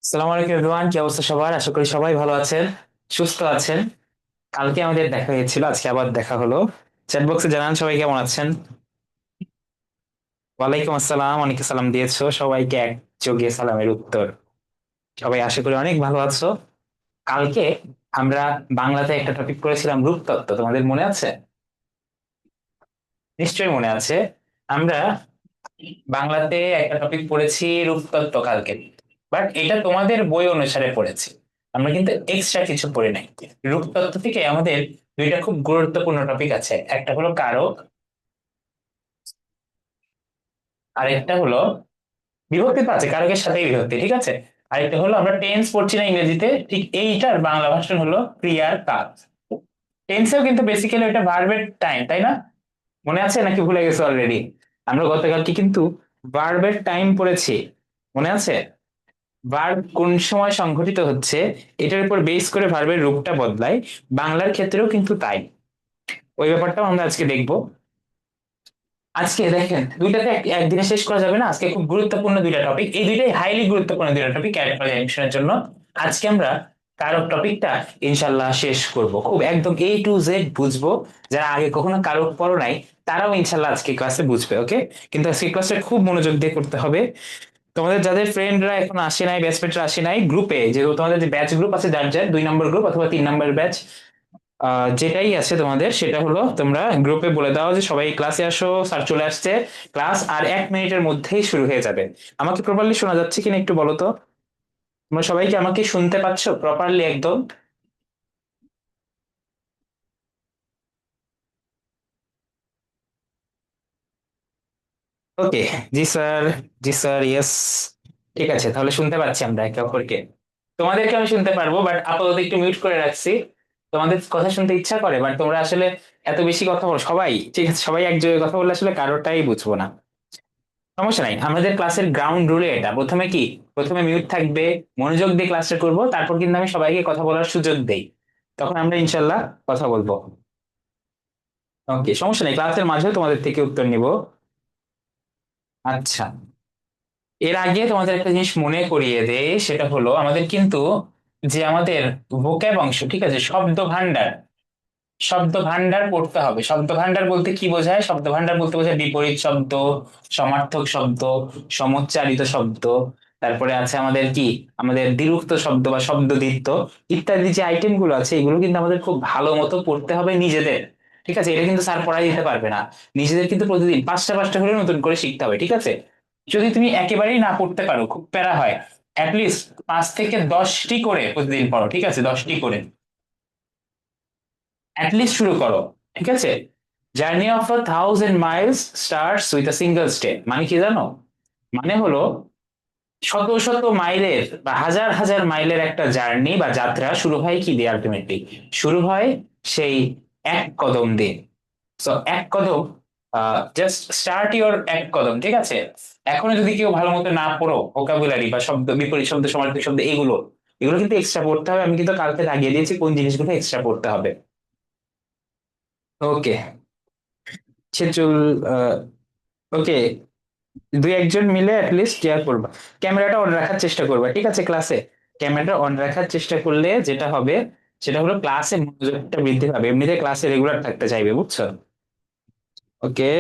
সালাম আলাইকুম এভরিওয়ান, কি অবস্থা সবার? আশা করি সবাই ভালো আছেন, সুস্থ আছেন। কালকে আমাদের দেখা হয়েছিল, আজকে আবার দেখা হলো। চ্যাট বক্সে জানান সবাই কেমন আছেন। ওয়ালাইকুম আসসালাম, অনেকে সালাম দিয়েছো, সবাইকে এক যোগে সালামের উত্তর। সবাই আশা করি অনেক ভালো আছো। কালকে আমরা বাংলাতে একটা টপিক করেছিলাম, রূপতত্ত্ব, তোমাদের মনে আছে? নিশ্চয়ই মনে আছে। আমরা বাংলাতে একটা টপিক পড়েছি রূপতত্ত্ব কালকে, বাট এটা তোমাদের বই অনুসারে পড়েছি। আমরা কিন্তু এক্সট্রা কিছু পড়ি নাই। রূপতত্ত্ব থেকে আমাদের দুইটা খুব গুরুত্বপূর্ণ টপিক আছে, একটা হলো কারক, আর একটা হলো বিভক্তি। তো আছে, কারকের সাথেই বিভক্তি, ঠিক আছে। আরেকটা হলো আমরা টেন্স পড়ছি না ইংরেজিতে, ঠিক এইটার বাংলা ভার্সন হলো ক্রিয়ার কাজ। টেন্সেও কিন্তু বেসিক্যালি এটা ভার্বের টাইম, তাই না? মনে আছে নাকি ভুলে গেছো অলরেডি? আমরা গতকালকে কিন্তু ভার্বের টাইম পড়েছি, মনে আছে? ভার্ব কোন সময় সংঘটিত হচ্ছে এটার উপর বেস করে ভার্বের রূপটা বদলায়। বাংলার ক্ষেত্রেও কিন্তু তাই। ওই ব্যাপারটাও আমরা আজকে দেখবো। আজকে দেখেন, দুইটাতে একদিনে শেষ করা যাবে না, আজকে খুব গুরুত্বপূর্ণ দুইটা টপিক, এই দুইটাই হাইলি গুরুত্বপূর্ণ দুইটা টপিক ক্যারেক্টার এর জন্য। আজকে আমরা কারক টপিকটা ইনশাল্লাহ শেষ করব, খুব একদম A to Z বুঝবো। যারা আগে কখনো কারক পড়ো নাই তারাও ইনশাল্লাহ আজকে ক্লাসে বুঝবে, ওকে? কিন্তু আজকে ক্লাসটা খুব মনোযোগ দিয়ে করতে হবে। তোমাদের যাদের ফ্রেন্ডরা এখন আসে নাই, ব্যাচমেটরা আসে নাই, গ্রুপে যে তোমাদের যে ব্যাচ গ্রুপ আছে, যার যার 2 নম্বর গ্রুপ অথবা 3 নম্বর ব্যাচ, যেটাই আছে তোমাদের, সেটা হলো তোমরা গ্রুপে বলে দাও যে সবাই ক্লাসে আসো, স্যার চলে আসছে। ক্লাস আর 1 মিনিটের মধ্যেই শুরু হয়ে যাবে। আমাকে প্রপারলি শোনা যাচ্ছে কিনা একটু বলো তো। তোমরা সবাই কি আমাকে শুনতে পাচ্ছ প্রপারলি একদম? ওকে। জি স্যার, জি স্যার, ইয়েস। ঠিক আছে, তাহলে শুনতে পাচ্ছি আমরা একে অপরকে। তোমাদেরকে আমি শুনতে পারবো, বাট আপাতত একটু মিউট করে রাখছি। তোমাদের কথা শুনতে ইচ্ছা করে, বাট তোমরা আসলে এত বেশি কথা বলো সবাই, ঠিক আছে, সবাই এক জায়গায় কথা বললে আসলে কারোরটাই বুঝবো না। সমস্যা নাই, আমাদের ক্লাসের গ্রাউন্ড রুলে এটা। প্রথমে কি, প্রথমে মিউট থাকবে, মনোযোগ দিয়ে ক্লাসটা করব, তারপর কিন্তু আমি সবাইকে কথা বলার সুযোগ দেই, তখন আমরা ইনশাল্লাহ কথা বলবো। ওকে, সমস্যা নেই, ক্লাসের মাঝেও তোমাদের থেকে উত্তর নিব। আচ্ছা, এর আগে তোমাদের একটা জিনিস মনে করিয়ে দেই, সেটা হলো আমাদের কিন্তু যে আমাদের ভোক্যাব অংশ, ঠিক আছে, শব্দ ভান্ডার, শব্দ ভান্ডার পড়তে হবে। শব্দ ভান্ডার বলতে কি বোঝায়? শব্দ ভান্ডার বলতে বোঝায় বিপরীত শব্দ, সমার্থক শব্দ, সমুচ্চারিত শব্দ, তারপরে আছে আমাদের কি, আমাদের দ্বিরুক্ত শব্দ বা শব্দদ্বিত্ব ইত্যাদি যে আইটেম গুলো আছে, এগুলো কিন্তু আমাদের খুব ভালো মতো পড়তে হবে নিজেদের। ঠিক আছে, এটা কিন্তু স্যার পড়াই দিতে পারবে না। নিজেদের কিন্তু প্রতিদিন পাঁচটা পাঁচটা করে নতুন করে শিখতে হবে, ঠিক আছে? যদি তুমি একেবারেই না পড়তে পারো, খুব প্যারা হয়, অ্যাটলিস্ট 5 থেকে 10টি করে প্রতিদিন পড়ো, ঠিক আছে, 10টি করে অ্যাটলিস্ট শুরু করো, ঠিক আছে? Journey of 1,000 Miles starts with a single step, মানে কি জানো? মানে হলো শত শত মাইলের বা হাজার হাজার মাইলের একটা জার্নি বা যাত্রা শুরু হয় কি দিয়ে? আলটিমেটলি শুরু হয় সেই এক কদম দিয়ে। সো এক কদম, জাস্ট স্টার্ট ইওর এক কদম, ঠিক আছে? এখনো যদি কেউ ভালো মতো না পড়ো, ভোকাবুলারি বা শব্দ, বিপরীত শব্দ, সমার্থক শব্দ, এগুলো এগুলো কিন্তু এক্সট্রা পড়তে হবে। আমি কিন্তু কালকে লাগিয়ে দিয়েছি কোন জিনিসগুলো এক্সট্রা পড়তে হবে। ওকে, ছেচুল, ওকে, দুই একজন মিলে অ্যাটলিস্ট কেয়ার করবা, ক্যামেরাটা অন রাখার চেষ্টা করবা, ঠিক আছে? ক্লাসে ক্যামেরাটা অন রাখার চেষ্টা করলে যেটা হবে সেটা হলো ক্লাসে মনোযোগটা বৃদ্ধি পাবে, এমনিতে ক্লাসে রেগুলার থাকতে চাইবে, বুঝছো? ওকে,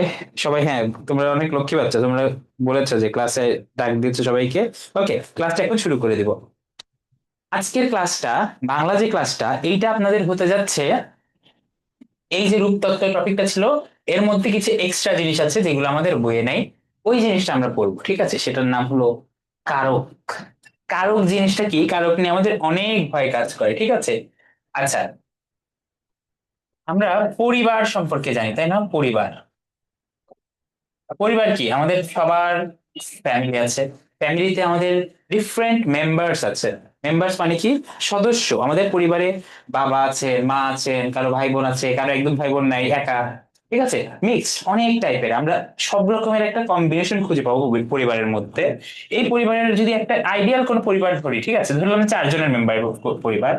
সবাই, হ্যাঁ, তোমরা অনেক লক্ষ্মী বাচ্চা, তোমরা বলেছো যে ক্লাসে ডাক দিচ্ছ সবাইকে। ওকে, ক্লাসটা এখন শুরু করে দিব। আজকের ক্লাসটা, বাংলা যে ক্লাসটা, এইটা আপনাদের হতে যাচ্ছে, এই যে রূপতত্ত্ব টপিকটা ছিল, এর মধ্যে কিছু এক্সট্রা জিনিস আছে যেগুলো আমাদের বইয়ে নাই, ওই জিনিসটা আমরা পড়বো, ঠিক আছে? সেটার নাম হলো কারক। কারক জিনিসটা কি? কারক নিয়ে আমাদের অনেক ভয় কাজ করে, ঠিক আছে? আচ্ছা, আমরা পরিবার সম্পর্কে জানি, তাই না? পরিবার, পরিবার কি? আমাদের সবার ফ্যামিলি আছে, ফ্যামিলিতে আমাদের ডিফারেন্ট মেম্বার্স আছে। মেম্বার্স মানে কি? সদস্য আমাদের পরিবারে। বাবা আছে, মা আছেন, কারো ভাই বোন আছে, কারো একদম ভাই বোন নাই, একা, ঠিক আছে, মিক্স অনেক টাইপের। আমরা সব রকমের একটা কম্বিনেশন খুঁজে পাবো পরিবারের মধ্যে। এই পরিবারের যদি একটা আইডিয়াল কোনো পরিবার ধরি, ঠিক আছে, ধরলাম 4 জনের মেম্বার পরিবার,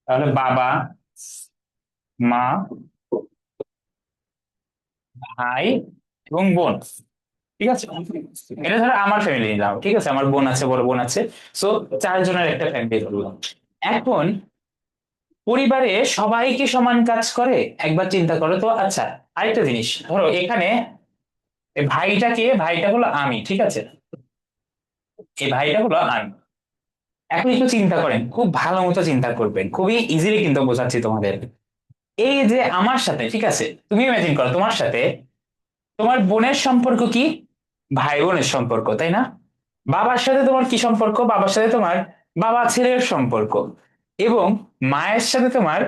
তাহলে বাবা, মা, ভাই এবং বোন, ঠিক আছে, এটা ধরো আমার ফ্যামিলি নিলাম, ঠিক আছে, আমার বোন আছে, বড় বোন আছে। সো 4 জনের একটা ফ্যামিলি ধরলাম। এখন পরিবারে সবাই কি সমান কাজ করে? একবার চিন্তা করো তো। আচ্ছা, আরেকটা জিনিস ধরো, এখানে এই ভাইটাকে, ভাইটা হলো আমি, ঠিক আছে, এই ভাইটা হলো আমি। এখন একটু চিন্তা করেন, খুব ভালো মতো চিন্তা করবেন, খুবই ইজিলি কিন্তু বোঝাচ্ছি তোমাদের। এই যে আমার সাথে, ঠিক আছে, তুমি ইমাজিন করো তোমার সাথে তোমার বোনের সম্পর্ক কি? ভাই বোনের সম্পর্ক, তাই না? বাবার সাথে তোমার কি সম্পর্ক? বাবার সাথে তোমার বাবা ছেলের সম্পর্ক। এবং মায়ের সাথে তোমার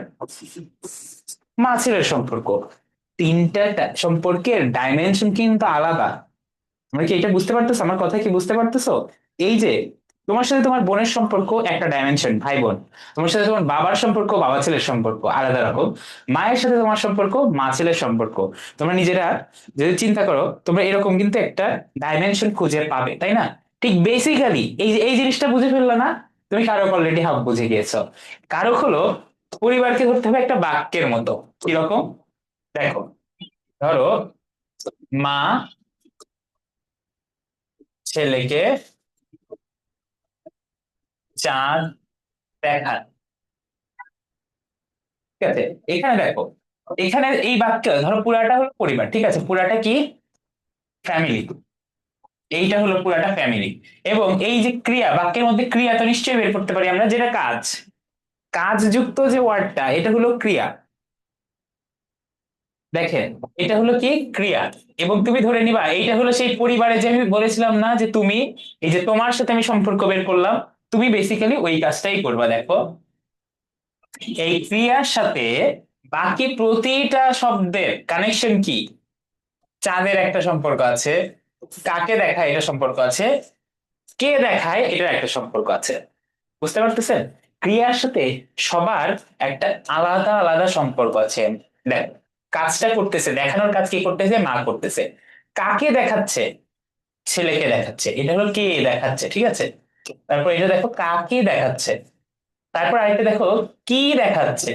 মা ছেলের সম্পর্ক। তিনটা সম্পর্কের ডাইমেনশন কিন্তু আলাদা। তোমরা কি এটা বুঝতে পারতেছো? আমার কথা কি বুঝতে পারতেছো? এই যে তোমার সাথে তোমার বোনের সম্পর্ক একটা ডাইমেনশন, ভাই বোন। তোমার সাথে তোমার বাবার সম্পর্ক, বাবা ছেলের সম্পর্ক আলাদা রকম। মায়ের সাথে তোমার সম্পর্ক, মা ছেলের সম্পর্ক। তোমরা নিজেরা যদি চিন্তা করো, তোমরা এরকম কিন্তু একটা ডাইমেনশন খুঁজে পাবে, তাই না? ঠিক বেসিক্যালি এই জিনিসটা বুঝে ফেললো না? তুমি কারক অলরেডি হাফ বুঝে গিয়েছো। কারক হলো, পরিবারকে ধরতে হবে একটা বাক্যের মতো। কিরকম? দেখো, ধরো মা ছেলেকে চাঁদ দেখান, ঠিক আছে। এখানে দেখো, এখানে এই বাক্য ধরো পুরাটা হলো পরিবার, ঠিক আছে, পুরাটা কি? ফ্যামিলি। এইটা হলো পুরাটা ফ্যামিলি। এবং এই যে ক্রিয়া, বাক্যের মধ্যে ক্রিয়া তো নিশ্চয়ই বের করতে পারি আমরা, যেটা কাজ, কাজযুক্ত যে ওয়ার্ডটা, এটা হলো ক্রিয়া। দেখেন, এটা হলো কি? ক্রিয়া। এবং তুমি ধরে নিবা এইটা হলো সেই পরিবারে, যে আমি বলেছিলাম না যে তুমি, এই যে তোমার সাথে আমি সম্পর্ক বের করলাম, তুমি বেসিক্যালি ওই কাজটাই করবা। দেখো, এই ক্রিয়ার সাথে বাকি প্রতিটা শব্দের কানেকশন কি? চাঁদের একটা সম্পর্ক আছে, কাকে দেখায় এটা সম্পর্ক আছে, কে দেখায় এটার একটা সম্পর্ক আছে। বুঝতে পারতেছেন? ক্রিয়ার সাথে সবার একটা আলাদা আলাদা সম্পর্ক আছে। দেখ, কাজটা করতেছে, দেখানোর কাজ কি করতেছে? মা করতেছে। কাকে দেখাচ্ছে? ছেলেকে দেখাচ্ছে। এটা হলো কে দেখাচ্ছে, ঠিক আছে। তারপর এটা দেখো, কাকে দেখাচ্ছে। তারপর আরেকটা দেখো, কি দেখাচ্ছে।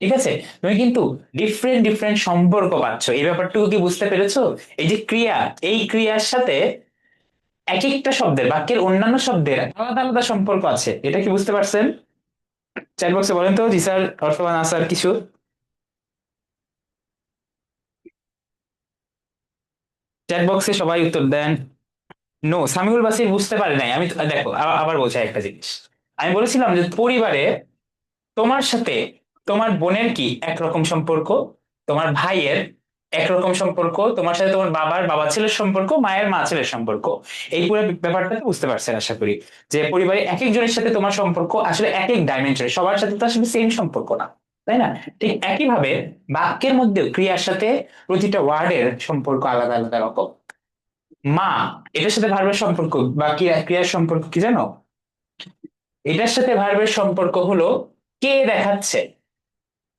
ঠিক আছে, তুমি কিন্তু ডিফারেন্ট ডিফারেন্ট সম্পর্ক পাচ্ছ। এই ব্যাপারটুকু কি বুঝতে পেরেছো? এই যে ক্রিয়া, এই ক্রিয়ার সাথে এক একটা শব্দের, বাক্যের অন্যান্য শব্দের আলাদা আলাদা সম্পর্ক আছে। এটা কি বুঝতে পারছেন? চ্যাট বক্সে বলেন তো, জি স্যার অথবা না স্যার কিছু। চ্যাট বক্সে সবাই উত্তর দেন। নো, সামিউল বাসির বুঝতে পারে নাই। আমি দেখো, আবার বলছি একটা জিনিস। আমি বলেছিলাম যে পরিবারে তোমার সাথে তোমার বোনের কি একরকম সম্পর্ক, তোমার ভাইয়ের একরকম সম্পর্ক, তোমার সাথে তোমার বাবার বাবা ছেলের সম্পর্ক, মায়ের মা ছেলের সম্পর্ক। এই পুরো ব্যাপারটা বুঝতে পারছেন আশা করি। যে পরিবারে এক একজনের সাথে তোমার সম্পর্ক আসলে এক এক ডাইমেনশনে, সবার সাথে তো আসলে সেম সম্পর্ক না, তাই না? ঠিক একইভাবে বাক্যের মধ্যেও ক্রিয়ার সাথে প্রতিটা ওয়ার্ডের সম্পর্ক আলাদা আলাদা রকম। মা, এটার সাথে ভার্বের সম্পর্ক বা ক্রিয়ার সম্পর্ক কি জানো? এটার সাথে ভার্বের সম্পর্ক হলো কে দেখাচ্ছে।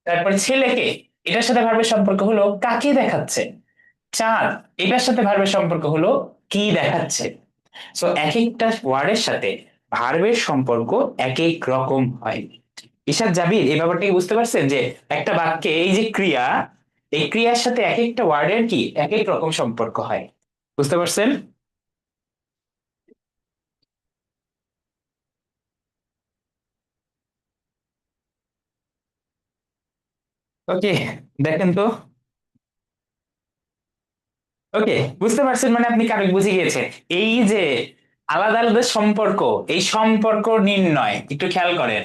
তারপরে ছেলেকে, এটার সাথে ভার্বের সম্পর্ক হলো কাকে দেখাচ্ছে। চাঁদ, এটার সাথে ভার্বের সম্পর্ক হলো কি দেখাচ্ছে। সো এক একটা ওয়ার্ডের সাথে ভার্বের সম্পর্ক এক এক রকম হয়। ঈশাদ, জাবির, এই ব্যাপারটা কি বুঝতে পারছেন? যে একটা বাক্যে এই যে ক্রিয়া, এই ক্রিয়ার সাথে এক একটা ওয়ার্ডের কি এক এক রকম সম্পর্ক হয়। বুঝতে পারছেন? ওকে, দেখেন তো। ওকে, বুঝতে পারছেন, মানে আপনি কারক বুঝে গিয়েছেন। এই যে আলাদা আলাদা সম্পর্ক, এই সম্পর্ক নির্ণয় একটু খেয়াল করেন।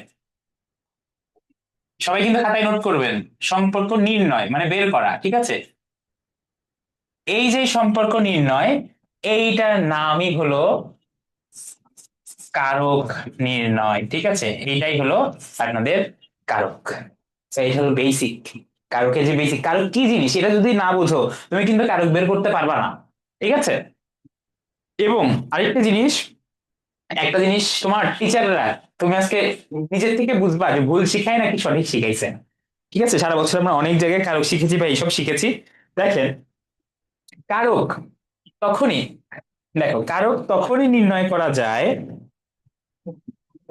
সবাই কিন্তু খাতায় নোট করবেন। সম্পর্ক নির্ণয় মানে বের করা, ঠিক আছে। এই যে সম্পর্ক নির্ণয়, এইটার নামই হলো কারক নির্ণয়, ঠিক আছে। এইটাই হলো আপনাদের কারক। তো এই হলো বেসিক। কারকের যে বেসিক, কারক কি জিনিস এটা যদি না বুঝো, তুমি কিন্তু কারক বের করতে পারবা না, ঠিক আছে। এবং আরেকটা জিনিস, একটা জিনিস তোমার টিচাররা, তুমি আজকে নিজের থেকে বুঝবা যে ভুল শিখায় নাকি সঠিক শিখাইছে। ঠিক আছে, সারা বছর আমরা অনেক জায়গায় কারক শিখেছি বা এইসব শিখেছি। দেখেন, কারক তখনই, দেখো, কারক তখনই নির্ণয় করা যায়।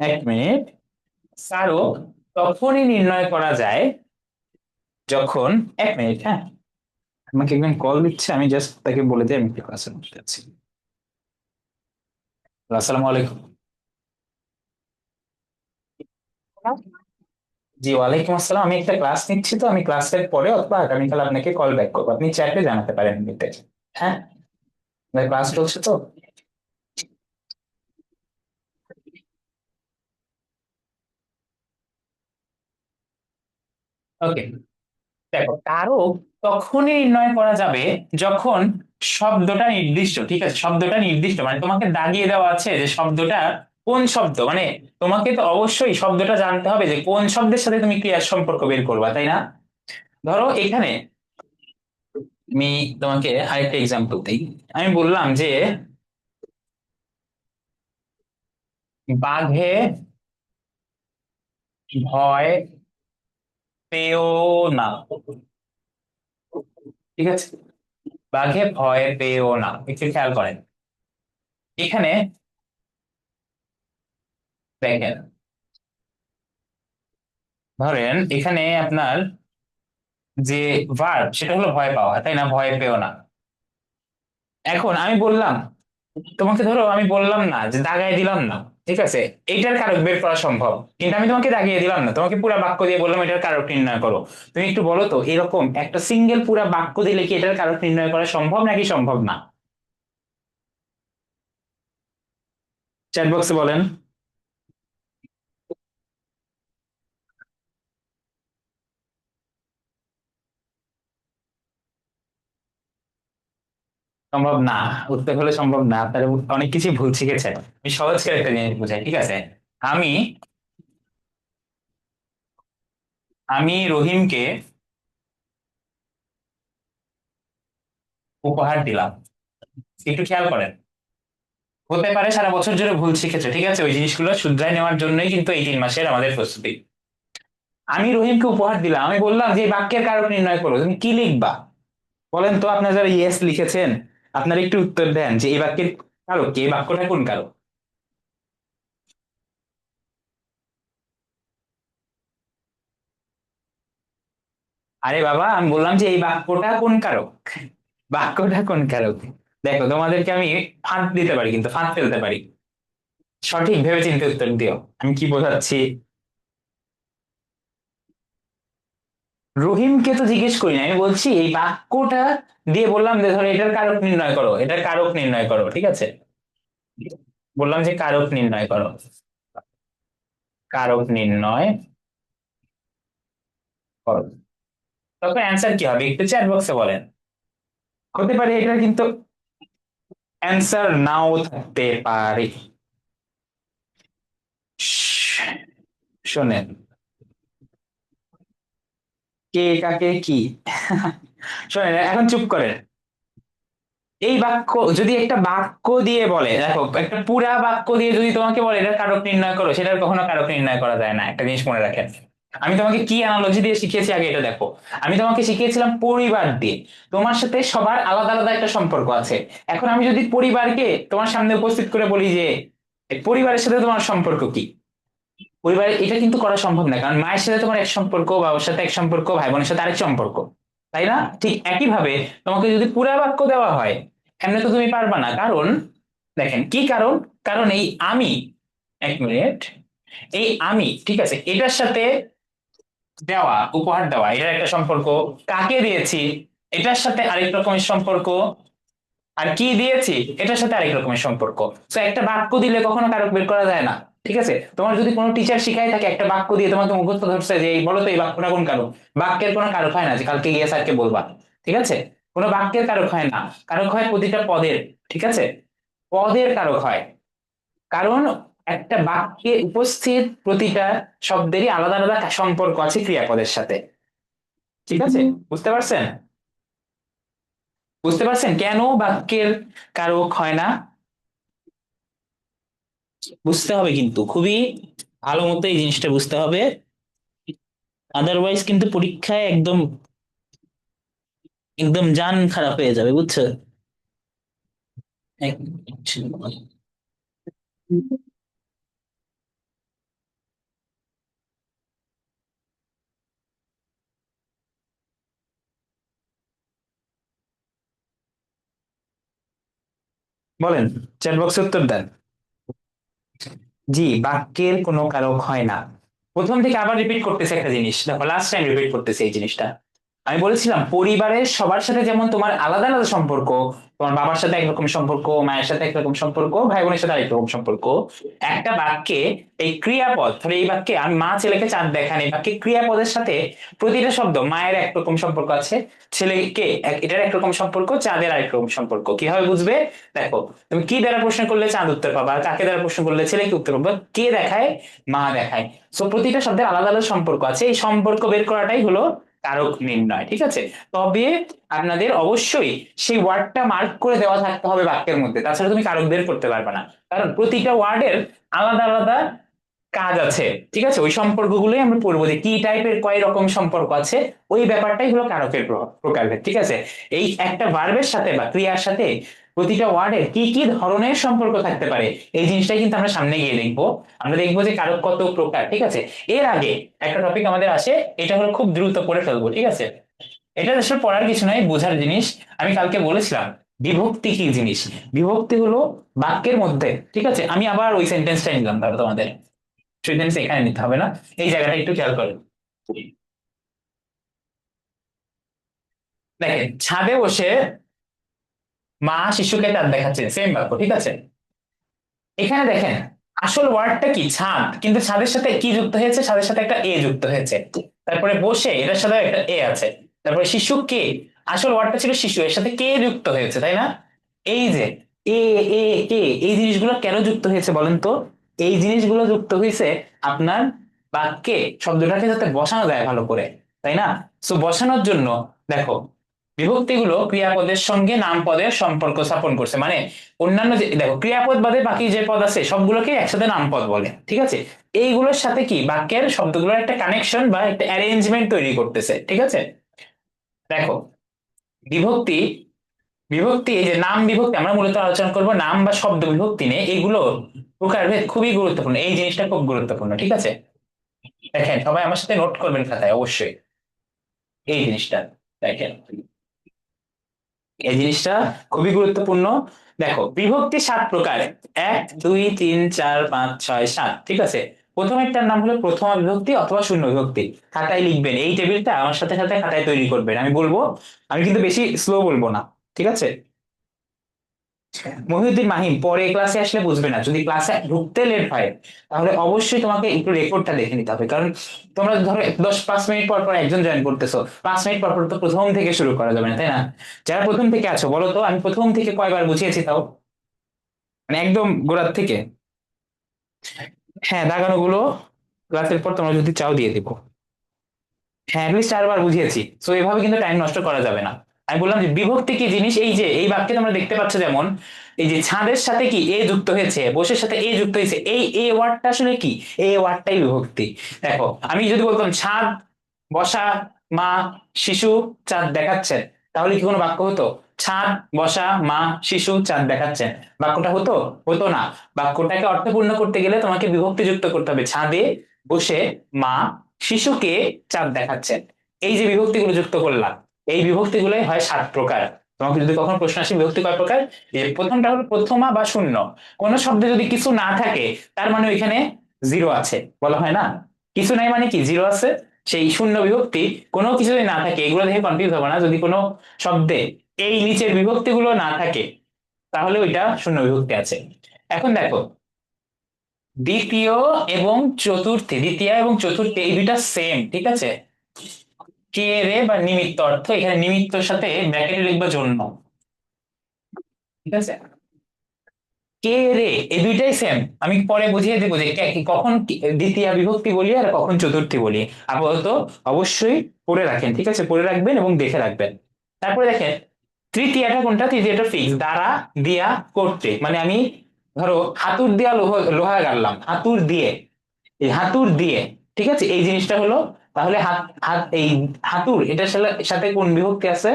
1 মিনিট। কারক তখনই নির্ণয় করা যায় যখন, 1 মিনিট, হ্যাঁ, আমাকে একজন কল দিচ্ছে, আমি জাস্ট তাকে বলে দিই আমি একটু ক্লাসের মধ্যে আছি। আসসালামু আলাইকুম। জি, ওয়ালাইকুম আসসালাম। আমি একটা ক্লাস নিচ্ছি, তো আমি ক্লাসের পরে অথবা আগামীকাল আপনাকে কল ব্যাক করবো, আপনি চ্যাটে জানাতে পারেন এমনিতে। হ্যাঁ, ক্লাস চলছে তো। ওকে, দেখো কারক তখনই নির্ণয় করা যাবে যখন শব্দটা নির্দিষ্ট, ঠিক আছে, শব্দটা নির্দিষ্ট মানে তোমাকে দাগিয়ে দেওয়া আছে যে শব্দটা কোন শব্দ, মানে তোমাকে তো অবশ্যই শব্দটা জানতে হবে যে কোন শব্দের সাথে তুমি ক্রিয়ার সম্পর্ক বের করবা, তাই না? ধরো এখানে আমি তোমাকে আরেকটা এক্সাম্পল দিই। আমি বললাম যে বাঘে ভয় পেও না, ঠিক আছে, বাঘে ভয় পেও না, একটু খেয়াল করেন এখানে। দেখেন, ধরেন এখানে আপনার যে ভার্ব সেটা হলো ভয় পাওয়া, তাই না, ভয় পেও না। এখন আমি বললাম তোমাকে, ধরো আমি বললাম না যে দাগাই দিলাম না, ঠিক আছে, এইটার কারক বের করা সম্ভব, কিন্তু আমি তোমাকে দাগিয়ে দিলাম না, তোমাকে পুরা বাক্য দিয়ে বললাম এটার কারক নির্ণয় করো। তুমি একটু বলো তো, এরকম একটা সিঙ্গেল পুরা বাক্য দিলে কি এটার কারক নির্ণয় করা সম্ভব নাকি সম্ভব না? চ্যাট বক্সে বলেন। সম্ভব না, উত্তর হলে সম্ভব না, আপনার অনেক কিছু ভুল শিখেছেন। আমি সহজ করে একটা জিনিস বুঝাই, ঠিক আছে। আমি আমি রহিমকে উপহার দিলাম, একটু খেয়াল করেন। হতে পারে সারা বছর জুড়ে ভুল শিখেছে, ঠিক আছে, ওই জিনিসগুলো শুধরাই নেওয়ার জন্যই কিন্তু এই 3 মাসের আমাদের প্রস্তুতি। আমি রহিমকে উপহার দিলাম, আমি বললাম যে এই বাক্যের কারক নির্ণয় করো, তুমি কি লিখবা? বলেন তো, আপনারা যারা ইয়েস লিখেছেন আপনারা একটু উত্তর দেন যে এই বাক্যের কারক কি, এই বাক্যটা কোন কারক? আরে বাবা, আমি বললাম যে এই বাক্যটা কোন কারক, বাক্যটা কোন কারক। দেখো তোমাদেরকে আমি ফাঁদ দিতে পারি, কিন্তু ফাঁদ ফেলতে পারি, সঠিক ভেবে চিন্তে উত্তর দিও। আমি কি বোঝাচ্ছি? রহিমকে তো জিজ্ঞেস করি না, আমি বলছি এই বাক্যটা দিয়ে বললাম যে ধরো এটার কারক নির্ণয় করো, এটার কারক নির্ণয় করো, ঠিক আছে, বললাম যে কারক নির্ণয় করো, কারক নির্ণয় করো। তখন অ্যান্সার কি হবে একটু চ্যাট বক্সে বলেন। হতে পারে এটা কিন্তু অ্যান্সার নাও থাকতে পারে। শোনেন, কে কাকে কি শোনেন, এখন চুপ করেন। এই বাক্য যদি একটা বাক্য দিয়ে বলে, দেখো একটা পুরা বাক্য দিয়ে যদি তোমাকে বলে এটার কারক নির্ণয় করো, সেটার কখনো কারক নির্ণয় করা যায় না, একটা জিনিস মনে রাখেন। আমি তোমাকে কি অ্যানালজি দিয়ে শিখিয়েছি আগে এটা দেখো। আমি তোমাকে শিখিয়েছিলাম পরিবার দিয়ে, তোমার সাথে সবার আলাদা আলাদা একটা সম্পর্ক আছে। এখন আমি যদি পরিবারকে তোমার সামনে উপস্থিত করে বলি যে এই পরিবারের সাথে তোমার সম্পর্ক কি, পরিবারে এটা কিন্তু করা সম্ভব না, কারণ মায়ের সাথে তোমার এক সম্পর্ক, বাবার সাথে এক সম্পর্ক, ভাই বোনের সাথে আরেক সম্পর্ক, তাই না? ঠিক একই ভাবে তোমাকে যদি পুরা বাক্য দেওয়া হয় এমনি তো তুমি পারবা না, কারণ দেখেন কি কারণ, কারণ এই আমি, এক মিনিট, এই আমি, ঠিক আছে, এটার সাথে দেওয়া, উপহার দেওয়া, এটার একটা সম্পর্ক, কাকে দিয়েছি এটার সাথে আরেক রকমের সম্পর্ক, আর কি দিয়েছি এটার সাথে আরেক রকমের সম্পর্ক। তো একটা বাক্য দিলে কখনো কারক বের করা যায় না, ঠিক আছে। তোমার যদি কোনো টিচার শিখাই থাকে একটা বাক্য দিয়ে তোমাকে মুখস্থ ধরছে যে এই বলো তো এই বাক্যটা কোন কারক, বাক্যের কোনো কারক হয় না যে কালকে গিয়ে স্যারকে বলবা, ঠিক আছে, কোনো বাক্যের কারক হয় না, কারক হয় প্রতিটা পদের, ঠিক আছে, পদের কারক হয়। কারণ একটা বাক্যে উপস্থিত প্রতিটা শব্দেরই আলাদা আলাদা সম্পর্ক আছে ক্রিয়াপদের সাথে, ঠিক আছে, বুঝতে পারছেন? বুঝতে পারছেন কেন বাক্যের কারক হয় না? বুঝতে হবে কিন্তু খুবই ভালো মতো এই জিনিসটা বুঝতে হবে, আদারওয়াইজ কিন্তু পরীক্ষায় একদম একদম জান খারাপ হয়ে যাবে, বুঝছো? এক মিনিট। বলেন, চ্যাট বক্সে উত্তর দেন। জি, বাক্যের কোনো কারক হয় না। প্রথম থেকে আবার রিপিট করতেছে একটা জিনিস, দেখো লাস্ট টাইম রিপিট করতেছে এই জিনিসটা। আমি বলেছিলাম পরিবারের সবার সাথে যেমন তোমার আলাদা আলাদা সম্পর্ক, তোমার বাবার সাথে একরকম সম্পর্ক, মায়ের সাথে একরকম সম্পর্ক, ভাই বোনের সাথে আরেক রকম সম্পর্ক। একটা বাক্যে এই ক্রিয়াপদ, ধরো এই বাক্যে আমি মা ছেলেকে চাঁদ দেখান, এই বাক্যে ক্রিয়াপদের সাথে প্রতিটা শব্দ, মায়ের একরকম সম্পর্ক আছে, ছেলেকে এটার একরকম সম্পর্ক, চাঁদের আরেক রকম সম্পর্ক। কিভাবে বুঝবে? দেখো, তুমি কি দ্বারা প্রশ্ন করলে চাঁদ উত্তর পাবা, কাকে দ্বারা প্রশ্ন করলে ছেলেকে উত্তর পাবা, কে দেখায়, মা দেখায়। সো প্রতিটা শব্দের আলাদা আলাদা সম্পর্ক আছে, এই সম্পর্ক বের করাটাই হলো কারক নির্ণয়, ঠিক আছে? তবে আপনাদের অবশ্যই সেই ওয়ার্ডটা মার্ক করে দেওয়া থাকতে হবে বাক্যের মধ্যে, তাছাড়া তুমি কারক বের করতে পারবে না। কারণ প্রতিটা ওয়ার্ডের আলাদা আলাদা কাজ আছে, ঠিক আছে? ওই সম্পর্কগুলোই আমরা পড়বো যে কি টাইপের কয় রকম সম্পর্ক আছে, ওই ব্যাপারটাই হলো কারকের প্রকারভেদ, ঠিক আছে? এই একটা ভার্বের সাথে বা ক্রিয়ার সাথে প্রতিটা ওয়ার্ডের কি কি ধরনের সম্পর্ক থাকতে পারে, এই জিনিসটাই কিন্তু আমরা সামনে গিয়ে দেখবো। আমরা দেখবো যে কারক কত প্রকার, ঠিক আছে? এর আগে একটা টপিক আমাদের আসে, এটা হলো খুব দ্রুত পড়ে ফেলবো, ঠিক আছে? এটা আসলে পড়ার কিছু নয়, বোঝার জিনিস। আমি কালকে বলেছিলাম বিভক্তি কি জিনিস। বিভক্তি হলো বাক্যের মধ্যে, ঠিক আছে? আমি আবার ওই সেন্টেন্সটা নিলাম, ধরো তোমাদের সেন্টেন্স এখানে নিতে হবে না, এই জায়গাটা একটু খেয়াল করেন। দেখেন, ছাদে বসে মা শিশুকে তার দেখাচ্ছে, সেম বাক্য, ঠিক আছে? এখানে দেখেন, আসল ওয়ার্ডটা কি ছাদ, কিন্তু ছাদের সাথে কি যুক্ত হয়েছে, ছাদের সাথে একটা এ যুক্ত হয়েছে। তারপরে বসে, এটার সাথে একটা এ আছে। তারপরে শিশু কে, আসল ওয়ার্ডটা ছিল শিশু, এর সাথে কে যুক্ত হয়েছে, তাই না? এই যে এ, এ, কে, এই জিনিসগুলো কেন যুক্ত হয়েছে বলেন তো? এই জিনিসগুলো যুক্ত হয়েছে আপনার বাক্যে শব্দটাকে যাতে বসানো যায় ভালো করে, তাই না? সো বসানোর জন্য দেখো, বিভক্তিগুলো ক্রিয়াপদের সঙ্গে নামপদের সম্পর্ক স্থাপন করছে, মানে অন্যান্য যে দেখো ক্রিয়াপদ বাদে বাকি যে পদ আছে সবগুলোকে একসাথে নামপদ বলে, ঠিক আছে? এইগুলোর সাথে কি বাক্যের শব্দগুলোর একটা কানেকশন বা একটা অ্যারেঞ্জমেন্ট তৈরি করতেছে, ঠিক আছে? দেখো, বিভক্তি, বিভক্তি এই যে নাম বিভক্তি, আমরা মূলত আলোচনা করব নাম বা শব্দ বিভক্তি নিয়ে, এগুলো প্রকারভেদ খুবই গুরুত্বপূর্ণ, এই জিনিসটা খুব গুরুত্বপূর্ণ, ঠিক আছে? দেখেন, সবাই আমার সাথে নোট করবেন খাতায় অবশ্যই এই জিনিসটা। দেখেন, এই জিনিসটা খুবই গুরুত্বপূর্ণ। দেখো, বিভক্তি 7 প্রকার, 1 2 3 4 5 6 7, ঠিক আছে? প্রথমেরটার নাম হলো প্রথমা বিভক্তি অথবা শূন্য বিভক্তি। খাতায় লিখবেন, এই টেবিলটা আমার সাথে সাথে খাতায় তৈরি করবেন, আমি বলবো, আমি কিন্তু বেশি স্লো বলবো না, ঠিক আছে? মহিউদ্দিন মাহিম, পরে ক্লাসে আসলে বুঝবে না, যদি ক্লাসে ঢুকতে লেট হয় তাহলে অবশ্যই তোমাকে একটু রেকর্ডটা দেখে নিতে হবে, কারণ তোমরা ধরো 10 5 মিনিট পর পর একজন জয়েন করতেছো, 5 মিনিট পর পর তো প্রথম থেকে শুরু করা যাবে না, তাই না? যারা প্রথম থেকে আছো বলো তো, আমি প্রথম থেকে কয়বার বুঝিয়েছি তাও, মানে একদম গোড়ার থেকে? হ্যাঁ, দাগানো গুলো ক্লাসের পর তোমরা যদি চাও দিয়ে দিবো। হ্যাঁ, অ্যাটলিস্ট 4বার বুঝিয়েছি, তো এভাবে কিন্তু টাইম নষ্ট করা যাবে না। আমি বললাম যে বিভক্তি কি জিনিস, এই যে এই বাক্যে তোমরা দেখতে পাচ্ছ, যেমন এই যে ছাদের সাথে কি এ যুক্ত হয়েছে, বসের সাথে এ যুক্ত হয়েছে, এই এ ওয়ার্ডটা আসলে কি, এ ওয়ার্ডটাই বিভক্তি। দেখো, আমি যদি বলতাম ছাদ, বসা, মা, শিশু, চাঁদ দেখাচ্ছেন, তাহলে কি কোনো বাক্য হতো? ছাদ, বসা, মা, শিশু, চাঁদ দেখাচ্ছেন, বাক্যটা হতো? হতো না। বাক্যটাকে অর্থপূর্ণ করতে গেলে তোমাকে বিভক্তি যুক্ত করতে হবে, ছাদে বসে মা শিশুকে চাঁদ দেখাচ্ছেন। এই যে বিভক্তিগুলো যুক্ত করলাম, এই বিভক্তিগুলোই হয় 7 প্রকার। তোমাকে যদি কখনো প্রশ্ন আসে বিভক্তি কয় প্রকার, এই প্রথমটা হলো প্রথমা বা শূন্য। কোন শব্দে যদি কিছু না থাকে, তার মানে ওইখানে জিরো আছে, বলা হয় না? কিছু নাই মানে কি, জিরো আছে। সেই শূন্য বিভক্তি, কোনো কিছু যদি না থাকে, এগুলো দেখে কনফিউজ হবে না, যদি কোনো শব্দে এই নিচের বিভক্তিগুলো না থাকে তাহলে ওইটা শূন্য বিভক্তি আছে। এখন দেখো, দ্বিতীয় এবং চতুর্থী, দ্বিতীয় এবং চতুর্থী এই দুইটা সেম, ঠিক আছে? কে রে বা নিমিত্ত অর্থ, এখানে নিমিত্তর সাথে ব্র্যাকেটে লিখবা জন্য, ঠিক আছে? কে রে, এই দুইটাই সেম। আমি পরে বুঝিয়ে দেবো যে কখন দ্বিতীয় বিভক্তি বলি আর কখন চতুর্থী বলি। আপাতত অবশ্যই পড়ে রাখেন, ঠিক আছে? পড়ে রাখবেন এবং দেখে রাখবেন। তারপরে দেখেন, তৃতীয়টা কোনটা? তৃতীয়টা ফিক্স, দ্বারা, দিয়া, করতে, মানে আমি ধরো হাতুর দিয়া লোহা গাড়লাম, হাতুর দিয়ে, এই হাতুর দিয়ে, ঠিক আছে? এই জিনিসটা হলো, তাহলে হাত, হাত এই হাতুর এটার সাথে কোন বিভক্তি আছে?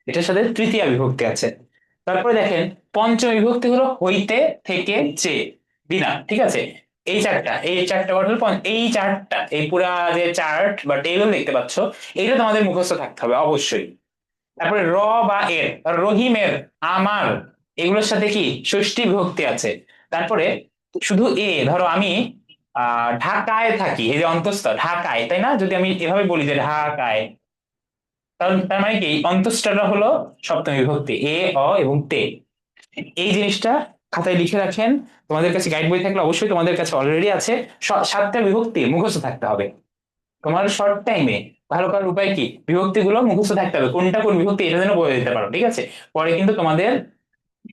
এটার সাথে তৃতীয় বিভক্তি আছে। তারপরে দেখেন, পঞ্চম বিভক্তি হলো হইতে, থেকে, চেয়ে, বিনা, ঠিক আছে? এই চারটা ওয়ার্ড হলো এই চারটা, এই পুরা যে চার্ট বা টেবিল দেখতে পাচ্ছ, এইটা তোমাদের মুখস্থ থাকতে হবে অবশ্যই। তারপরে র বা এর, রহিমের, আমার, এগুলোর সাথে কি ষষ্ঠী বিভক্তি আছে। তারপরে শুধু ধরো আমি ঢাকায় থাকি, এই যে অন্তঃস্থ ঢাকায়, তাই না? যদি আমি এভাবে বলি যে ঢাকায়, কারণ তার মানে কি অন্তঃস্থটা হলো সপ্তমী বিভক্তি, এবং তে। এই জিনিসটা খাতায় লিখে রাখেন। তোমাদের কাছে গাইড বই থাকলে অবশ্যই তোমাদের কাছে অলরেডি আছে। সাতটা বিভক্তি মুখস্থ থাকতে হবে তোমার শর্ট টাইমে। ভালো করার উপায় কি, বিভক্তি গুলো মুখস্থ থাকতে হবে, কোনটা কোন বিভক্তি এটা যেন বলে দিতে পারো, ঠিক আছে? পরে কিন্তু তোমাদের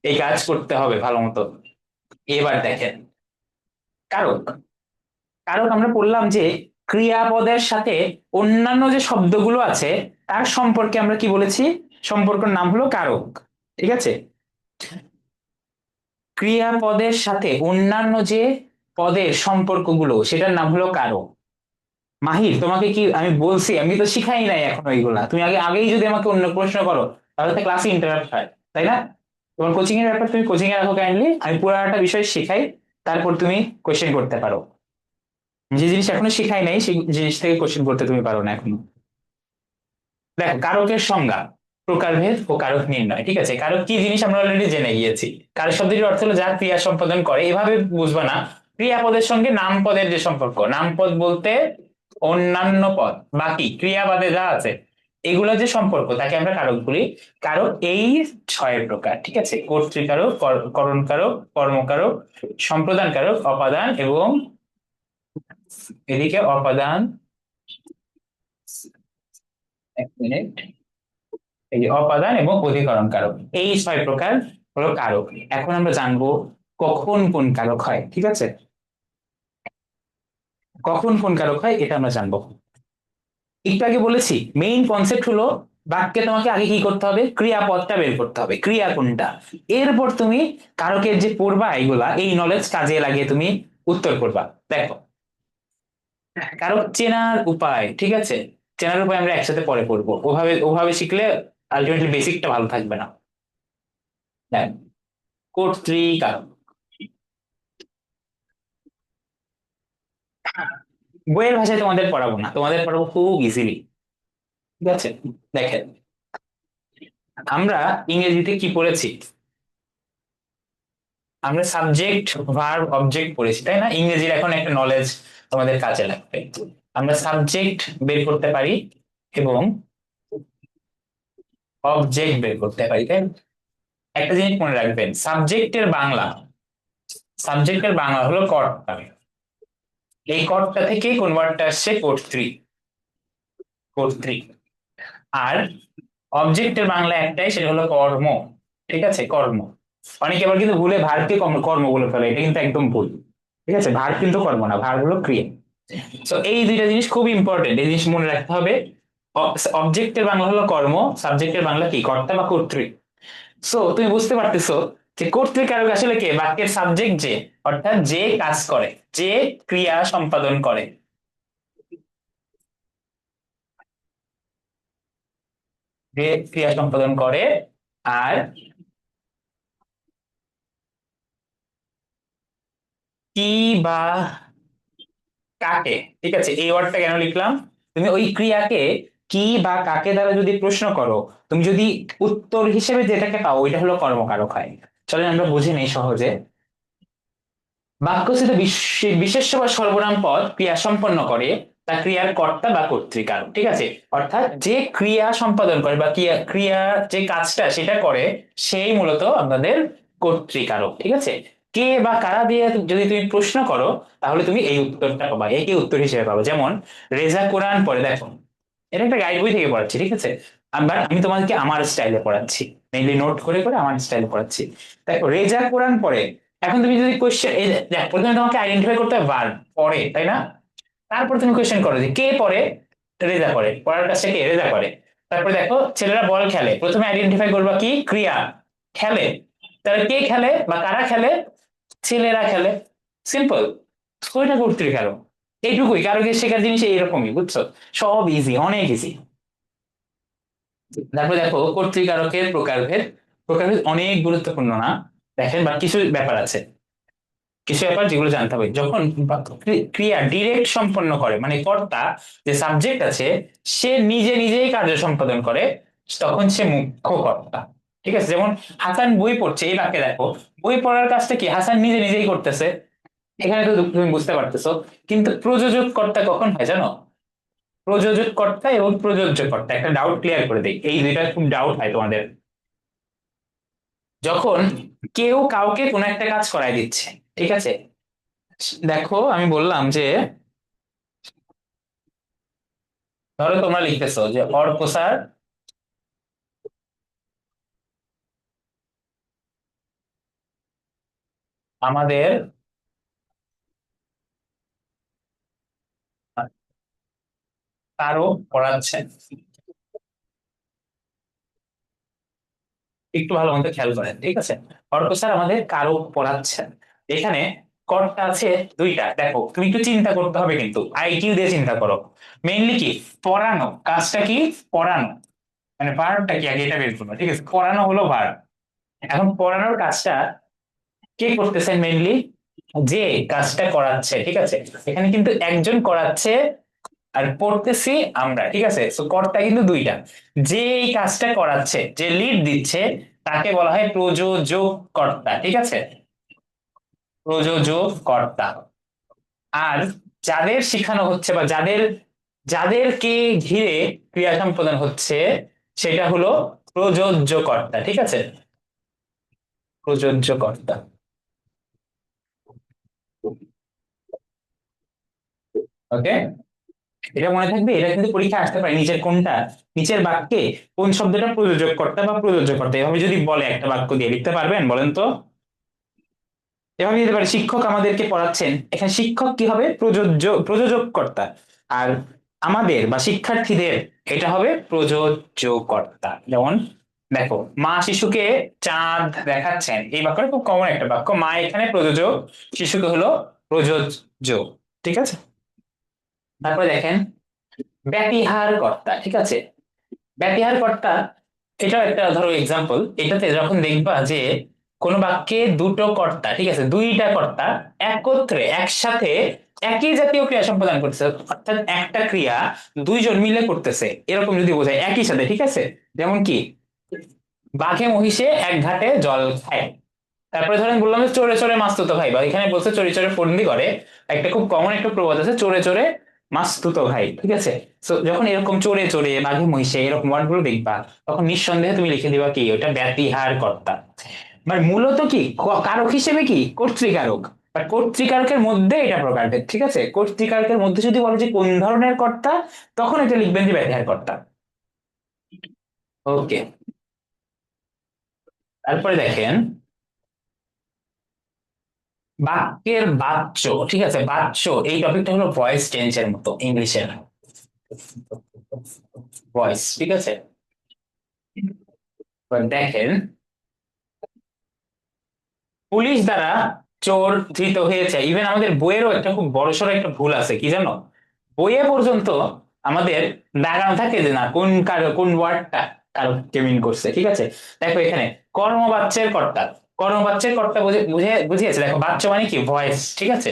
এই কাজ করতে হবে ভালো মতো। এবার দেখেন কারক। কারক আমরা বললাম যে ক্রিয়াপদের সাথে অন্যান্য যে শব্দগুলো আছে তার সম্পর্কে আমরা কি বলেছি, সম্পর্কের নাম হলো কারক, ঠিক আছে? ক্রিয়াপদের সাথে অন্যান্য যে পদের সম্পর্কগুলো সেটার নাম হলো কারক। মাহির, তোমাকে কি আমি বলছি, আমি তো শিখাই নাই এখন ওইগুলা, তুমি আগেই যদি আমাকে অন্য প্রশ্ন করো তাহলে তো ক্লাসে ইন্টারাপ্ট হয়, তাই না? তোমার কোচিং এর ব্যাপার তুমি কোচিং এ রাখো কাইন্ডলি, আমি পুরোটা বিষয় শিখাই, তারপর তুমি কোশ্চেন করতে পারো। যে জিনিস এখনো শিখাই নাই সেই জিনিস থেকে কোশ্চেন করতে তুমি পারো না এখনো। দেখো কারকের সংজ্ঞা, প্রকারভেদ ও কারক নির্ণয়, ঠিক আছে? কারক কি জিনিস আমরা অলরেডি জেনে গিয়েছি। কারক শব্দটির অর্থ হলো যা ক্রিয়া সম্পাদন করে, এভাবে বুঝবা না। ক্রিয়াপদের সঙ্গে নাম পদের যে সম্পর্ক, নাম পদ বলতে অন্যান্য পদ, বাকি ক্রিয়াপদে যা আছে এগুলো যে সম্পর্ক তাকে আমরা কারক বলি। কারক এই ছয় প্রকার, ঠিক আছে? কর্তৃকারক, করণকারক, কর্মকারক, সম্প্রদান কারক, অপাদান এবং এদিকে অপাদান, এক মিনিট, এই যে অপাদান এবং অধিকরণ কারক, এই ছয় প্রকার হলো কারক। এখন আমরা জানবো কখন কোন কারক হয়, ঠিক আছে? কখন কোন কারক হয় এটা আমরা জানবো। একটু আগে বলেছি মেইন কনসেপ্ট হলো বাক্যে তোমাকে আগে কি করতে হবে, ক্রিয়াপদটা বের করতে হবে, ক্রিয়া কোনটা। এরপর তুমি কারকের যে পড়বা এগুলা, এই নলেজ কাজে লাগিয়ে তুমি উত্তর করবা। দেখো কারক চেনার উপায়, ঠিক আছে? চেনার উপায় আমরা একসাথে পরে পড়বো, ওভাবে ওভাবে শিখলে আলটিমেটলি বেসিকটা ভালো থাকবে না। দেখ, কর্তৃকারক, বইয়ের ভাষায় তোমাদের পড়াবো না, তোমাদের পড়াবো খুব ইজিলি, ঠিক আছে? দেখেন আমরা ইংরেজিতে কি পড়েছি, আমরা সাবজেক্ট ভার্ব অবজেক্ট পড়েছি, তাই না? ইংরেজির এখন একটা নলেজ তোমাদের কাজে লাগবে। আমরা সাবজেক্ট বের করতে পারি এবং অবজেক্ট বের করতে পারি, তাই না? একটা জিনিস মনে রাখবেন, সাবজেক্টের বাংলা হলো কর্তা। এই কর্তা থেকেই কোন ওয়ার্ডটা আসছে, কর্তৃ, কর্তৃ। আর অবজেক্টের বাংলা একটাই, সেটা হলো কর্ম, ঠিক আছে? কর্ম। অনেকে আবার কিন্তু ভুলে ভার্বকে কর্ম বলে ফেলে, এটা কিন্তু একদম ভুল, ঠিক আছে? ভার্ব কিন্তু কর্ম না, ভার্ব হলো ক্রিয়া। তো এই দুইটা জিনিস খুব ইম্পর্টেন্ট, এই জিনিস মনে রাখতে হবে। অবজেক্টের বাংলা হলো কর্ম, সাবজেক্টের বাংলা কি, কর্তা বা কর্তৃ। সো তুমি বুঝতে পারতেছো যে কর্তৃকারক আসলে কে, বাক্যের সাবজেক্ট যে, অর্থাৎ যে কাজ করে, যে ক্রিয়া সম্পাদন করে, যে ক্রিয়া সম্পাদন করে। আর কি বা কাকে, ঠিক আছে? এই ওয়ার্ডটা কেন লিখলাম, তুমি ওই ক্রিয়াকে কি বা কাকে দ্বারা যদি প্রশ্ন করো, তুমি যদি উত্তর হিসেবে যেটাকে পাও ওইটা হলো কর্মকারক হয়। চলেন আমরা বুঝে নেই সহজে। বাক্যস্থিত বিশেষ্য বা সর্বনাম পদ ক্রিয়া সম্পন্ন করে তা ক্রিয়ার কর্তা বা কর্তৃকারক, ঠিক আছে? অর্থাৎ যে ক্রিয়া সম্পাদন করে বা ক্রিয়া যে কাজটা সেটা করে, সেই মূলত আপনাদের কর্তৃকারক, ঠিক আছে? কে বা কারা দিয়ে যদি তুমি প্রশ্ন করো তাহলে তুমি এই উত্তরটা পাবা, একে উত্তর হিসেবে পাবো। যেমন রেজা কোরআন পড়ে, দেখো এটা একটা গাইড বই থেকে পড়াচ্ছি, ঠিক আছে? আমি তোমাদেরকে আমার স্টাইলে পড়াচ্ছি, মেইনলি নোট করে করে আমার স্টাইলে পড়াচ্ছি। দেখো রেজা কোরআন পড়ে, এখন তুমি যদি কোয়েশ্চেন, দেখ প্রথমে তোমাকে আইডেন্টিফাই করতে হবে ভার্ব পড়ে, তাই না? তারপর তুমি কোয়েশ্চেন করো যে কে পড়ে, রেজা করে, পড়ার কাজটা কে, রেজা করে। তারপর দেখো ছেলেরা বল খেলে, প্রথমে আইডেন্টিফাই করবা কি, ক্রিয়া, খেলে। তাহলে কে খেলে বা কারা খেলে, ছেলেরা খেলে, সিম্পল। ওইটা কর্তৃকারক, এইটুকুই। কারকের শেখার জিনিস এইরকমই, বুঝছো? সব ইজি, অনেক ইজি। তারপরে দেখো কর্তৃকারকের প্রকারভেদ, প্রকারভেদ অনেক গুরুত্বপূর্ণ না, দেখেন বা কিছু ব্যাপার আছে, কিছু ব্যাপার যেগুলো জানতে হবে। যখন ক্রিয়া ডিরেক্ট সম্পন্ন করে, মানে কর্তা যে সাবজেক্ট আছে সে নিজে নিজেই কার্য সম্পাদন করে, তখন সে মুখ্য কর্তা। ঠিক আছে, যেমন হাসান বই পড়ছে, এই বাক্যে দেখো বই পড়ার কাজটা কি হাসান নিজে নিজেই করতেছে, এখানে তো তুমি বুঝতে পারতেছো। কিন্তু প্রযোজক কর্তা কখন হয় জানো? প্রযোজক কর্তা এবং প্রযোজ্য কর্তা, একটা ডাউট ক্লিয়ার করে দিই, এই দুইটা খুব ডাউট হয় তোমাদের। যখন কেউ কাউকে কোনো একটা কাজ করায় দিচ্ছে, ঠিক আছে, দেখো আমি বললাম যে ধরো তোমরা লিখতেছো যে অর্ক স্যার আমাদের কারো পড়াচ্ছেন, একটু ভালো মতো খেয়াল করেন, ঠিক আছে, অর্ক স্যার আমাদের কারো পড়াচ্ছেন। এখানে কর্তা আছে দুইটা, দেখো তুমি একটু চিন্তা করতে হবে, কিন্তু আইকিউ দিয়ে চিন্তা করো। মেইনলি কি পড়ানো, কাজটা কি পড়ানো, মানে ভার্বটা কি আগে এটা বের করবো, ঠিক আছে, পড়ানো হলো ভার্ব। এখন পড়ানোর কাজটা কে করতেছেন মেইনলি? যে কাজটা করাচ্ছে, ঠিক আছে, এখানে কিন্তু একজন করাচ্ছে আর পড়তেছি আমরা, ঠিক আছে, তো কর্তা কিন্তু দুইটা। যে এই কাজটা করাচ্ছে, যে লিড দিচ্ছে, তাকে বলা হয় প্রযোজক কর্তা, ঠিক আছে, প্রযোজক কর্তা। আর যাদের শেখানো হচ্ছে বা যাদেরকে ঘিরে ক্রিয়া সম্পাদন হচ্ছে, সেটা হলো প্রযোজ্য কর্তা, ঠিক আছে, প্রযোজ্য কর্তা। ওকে, এটা মনে থাকবে, এটা কিন্তু পরীক্ষা আসতে পারে, নিচের কোনটা, নিচের বাক্যে কোন শব্দটা প্রযোজক কর্তা বা প্রযোজ্য কর্তা, এভাবে যদি বলে একটা বাক্য দিয়ে লিখতে পারবেন বলেন তো? এভাবে দিতে পারে, শিক্ষক আমাদেরকে পড়াচ্ছেন, এখানে শিক্ষক কি হবে? প্রযোজক কর্তা। আর আমাদের বা শিক্ষার্থীদের, এটা হবে প্রযোজ্য কর্তা। যেমন দেখো, মা শিশুকে চাঁদ দেখাচ্ছেন, এই বাক্যটা খুব কমন একটা বাক্য, মা এখানে প্রযোজক, শিশুকে হলো প্রযোজ্য, ঠিক আছে। তারপরে দেখেন ব্যতিহার কর্তা, ঠিক আছে, ব্যতিহার কর্তা, এটাও একটা ধরো এক্সাম্পল, এটাতে যখন দেখবা যে কোন বাক্যে দুটো কর্তা, ঠিক আছে, দুইটা কর্তা একত্রে একসাথে একই জাতীয় ক্রিয়া সম্পাদন করতেছে, অর্থাৎ একটা ক্রিয়া দুইজন মিলে করতেছে, এরকম যদি বোঝায় একই সাথে, ঠিক আছে। যেমন কি বাঘে মহিষে এক ঘাটে জল খায়। তারপরে ধরেন বললাম যে চোরে চোরে মাছ তুতো ভাই, বা এখানে বলছে চোরে চোরে ফন্দি করে, একটা খুব কমন একটা প্রবাদ আছে, চোরে চোরে মাছ তুতো ভাই, ঠিক আছে। তো যখন এরকম চোরে চোরে বাঘে মহিষে এরকম ওয়ার্ড গুলো দেখবা, তখন নিঃসন্দেহে তুমি লিখে দিবা কি ওটা ব্যতিহার কর্তা। মানে মূলত কি কারক হিসেবে কি কর্তৃকারক, বা কর্তৃকারকের মধ্যে এটা প্রকারভেদ, ঠিক আছে, কর্তৃকারকের মধ্যে যদি বলো যে কোন ধরনের কর্তা, তখন এটা লিখবেন যে ব্যতিহার কর্তা। ওকে, তারপরে দেখেন বাক্যের বাচ্য, ঠিক আছে, বাচ্য এই টপিকটা হলো ভয়েস চেঞ্জের মতো ইংলিশের, ভয়েস, ঠিক আছে। এবার দেখেন পুলিশ দ্বারা চোর ধৃত হয়েছে, ইভেন আমাদের বইয়েরও একটা খুব বড়সড় একটা ভুল আছে, কি জানো, বইয়ে পর্যন্ত আমাদের দাগানো থাকে যে না কোন কোন ওয়ার্ডটা কারকে মিন করছে, ঠিক আছে। দেখো এখানে কর্মবাচ্যের কর্তা, কর্মবাচ্যের কর্তা বুঝিয়েছে, দেখো বাচ্চ মানে কি ভয়েস, ঠিক আছে।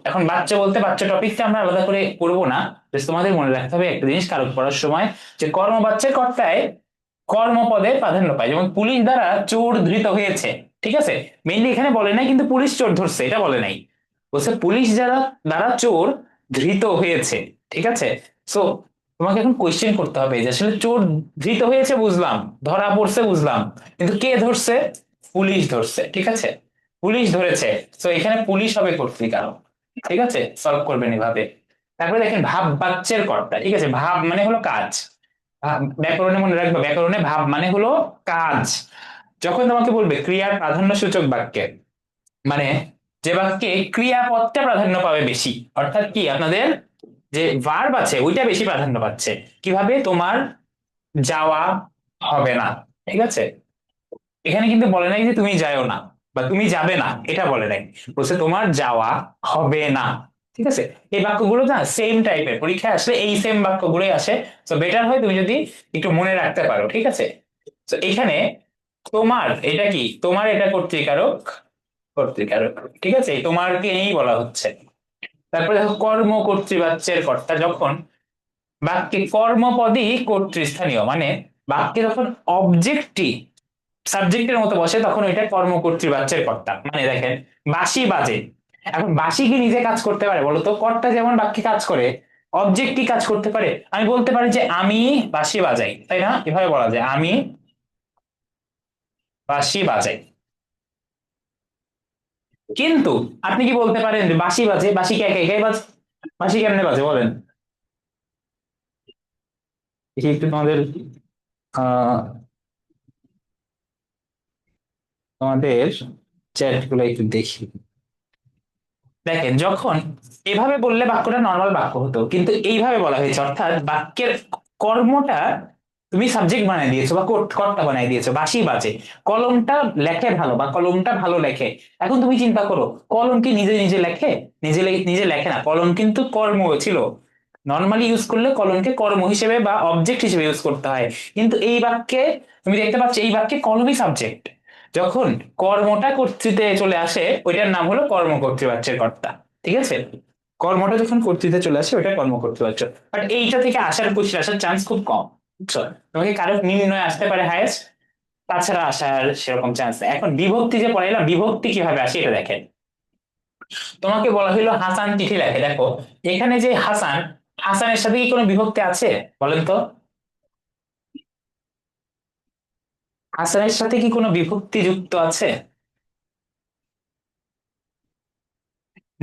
এখন বাচ্চা বলতে বাচ্চা টপিকটা আমরা আলাদা করে পড়বো না, জাস্ট তোমাদের মনে রাখতে হবে একটা জিনিস কারক পড়ার সময়, যে কর্মবাচ্যের কর্তায় কর্মপদে প্রাধান্য পায়, যেমন পুলিশ দ্বারা চোর ধৃত হয়েছে, ঠিক আছে। মেইনলি এখানে বলে নাই কিন্তু পুলিশ চোর ধরছে, এটা বলে নাই, বলছে পুলিশ যারা দ্বারা চোর ধৃত হয়েছে, ঠিক আছে। সো তোমাকে এখন কোয়েশ্চেন করতে হবে যে আসলে চোর ধৃত হয়েছে বুঝলাম, ধরা পড়ছে বুঝলাম, কিন্তু কে ধরছে? পুলিশ ধরছে, ঠিক আছে, পুলিশ ধরেছে। তো এখানে পুলিশ হবে কর্তৃকারক, ঠিক আছে, সলভ করবেন এভাবে। তারপরে দেখেন ভাব বাচ্যের কর্তা, ঠিক আছে, ভাব মানে হলো কাজ, ব্যাকরণে মনে রাখবে, ব্যাকরণে ভাব মানে হলো কাজ। যখন তোমাকে বলবে ক্রিয়ার প্রাধান্য সূচক বাক্যে, মানে যে বাক্যে ক্রিয়াপদটা প্রাধান্য পাবে বেশি, অর্থাৎ কি আপনাদের যে ভার্ব আছে ওইটা বেশি প্রাধান্য পাচ্ছে, কিভাবে তোমার যাওয়া হবে না, ঠিক আছে। এখানে কিন্তু বলে নাই যে তুমি যাও না বা তুমি যাবে না, এটা বলে নাই, বলছে তোমার যাওয়া হবে না, ঠিক আছে। এই বাক্যগুলো না সেম টাইপের, পরীক্ষায় আসলে এই সেম বাক্যগুলোই আসে। তো বেটার হয় তুমি যদি একটু মনে রাখতে পারো, ঠিক আছে। তো এখানে তোমার এটা কি, তোমার এটা কর্তৃকারক, কর্তৃকারক, ঠিক আছে, তোমারকে এই বলা হচ্ছে। তারপরে দেখো কর্ম কর্তৃবাচ্যের কর্তা, যখন বাক্যে কর্মপদই কর্তৃস্থানীয়, মানে বাক্যে যখন অবজেক্টই সাবজেক্টের মতো বসে তখন ওইটা কর্মকর্তৃবাচ্যের কর্তা। মানে দেখেন, বাঁশি বাজে, এখন বাঁশি কি নিজে কাজ করতে পারে বলো তো? কর্তা যেমন বাক্যে কাজ করে, অবজেক্ট কি কাজ করতে পারে? আমি বলতে পারি যে আমি বাঁশি বাজাই, তাই না? এভাবে বলা যায়, আমি বাঁশি বাজাই। কিন্তু আপনি কি বলতে পারেন যে বাঁশি বাজে, বাঁশি কে একা একাই বাজে? বাঁশি কেমনে বাজে বলেন? দেখি একটু তোমাদের আহ তোমাদের চ্যাট গুলো একটু দেখি। দেখেন, যখন এভাবে বললে বাক্যটা নর্মাল বাক্য হতো, কিন্তু এইভাবে বলা হয়েছে, অর্থাৎ বাক্যের কর্মটা তুমি সাবজেক্ট বানাই দিয়েছো বা কর্তা বানাই দিয়েছো, বাঁশি বাজে। কলমটা লেখে ভালো বা কলমটা ভালো লেখে। এখন তুমি চিন্তা করো, কলম কি নিজে নিজে লেখে? নিজে লেখে না, কলম কিন্তু কর্ম ছিল। নর্মালি ইউজ করলে কলমকে কর্ম হিসেবে বা অবজেক্ট হিসেবে ইউজ করতে হয়। কিন্তু এই বাক্যে তুমি দেখতে পাচ্ছ, এই বাক্যে কলমই সাবজেক্ট। যখন কর্মটা কর্তৃতে চলে আসে, ওইটার নাম হলো কর্মকর্তৃবাচ্যের কর্তা। ঠিক আছে? কর্মটা যখন কর্তৃতে চলে আসে, ওইটা কর্মকর্তৃবাচ্য। বাট এইটা থেকে আসার কোশ্চেন আসার চান্স খুব কম, বুঝছো? তোমাকে কারো নির্ণয় আসতে পারে হায়েস্ট, তাছাড়া আসার সেরকম চান্স নেই। এখন বিভক্তি যে পড়াইলাম, বিভক্তি কিভাবে আসে এটা দেখেন। তোমাকে বলা হলো হাসান চিঠি লেখে, দেখো এখানে যে হাসান, হাসানের সাথে কি কোনো বিভক্তি আছে বলেন তো? হাসানের সাথে কি কোনো বিভক্তি যুক্ত আছে?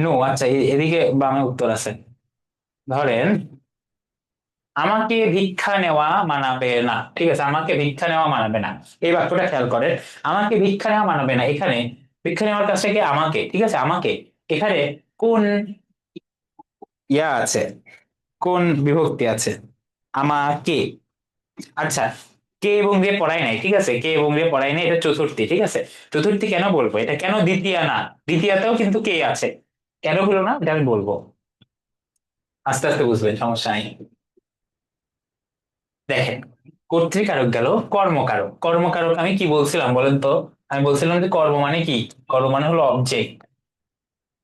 নো। আচ্ছা, এদিকে বাংলা উত্তর আছে। ধরেন, আমাকে ভিক্ষা নেওয়া মানাবে না, ঠিক আছে? আমাকে ভিক্ষা নেওয়া মানাবে না, এই বাক্যটা খেয়াল করে। আমাকে ভিক্ষা নেওয়া মানাবে না, এখানে ভিক্ষা নেওয়ার কাছ থেকে আমাকে, ঠিক আছে, আমাকে, এখানে কোন আছে, কোন বিভক্তি আছে? আমাকে। আচ্ছা, কে এবং রে পড়াই নাই, ঠিক আছে, কে এবং রে পড়াই নাই, এটা চতুর্থী, ঠিক আছে। চতুর্থী কেন বলবো? এটা কেন দ্বিতীয়া না? দ্বিতীয়াতেও কিন্তু কে আছে, কেন হলো না এটা আমি বলবো, আস্তে আস্তে বুঝবেন, সমস্যা নাই। দেখেন, কর্তৃকারক গেল, কর্মকারক। কর্মকারক আমি কি বলছিলাম বলেন তো? আমি বলছিলাম যে কর্ম মানে কি, কর্ম মানে হলো অবজেক্ট।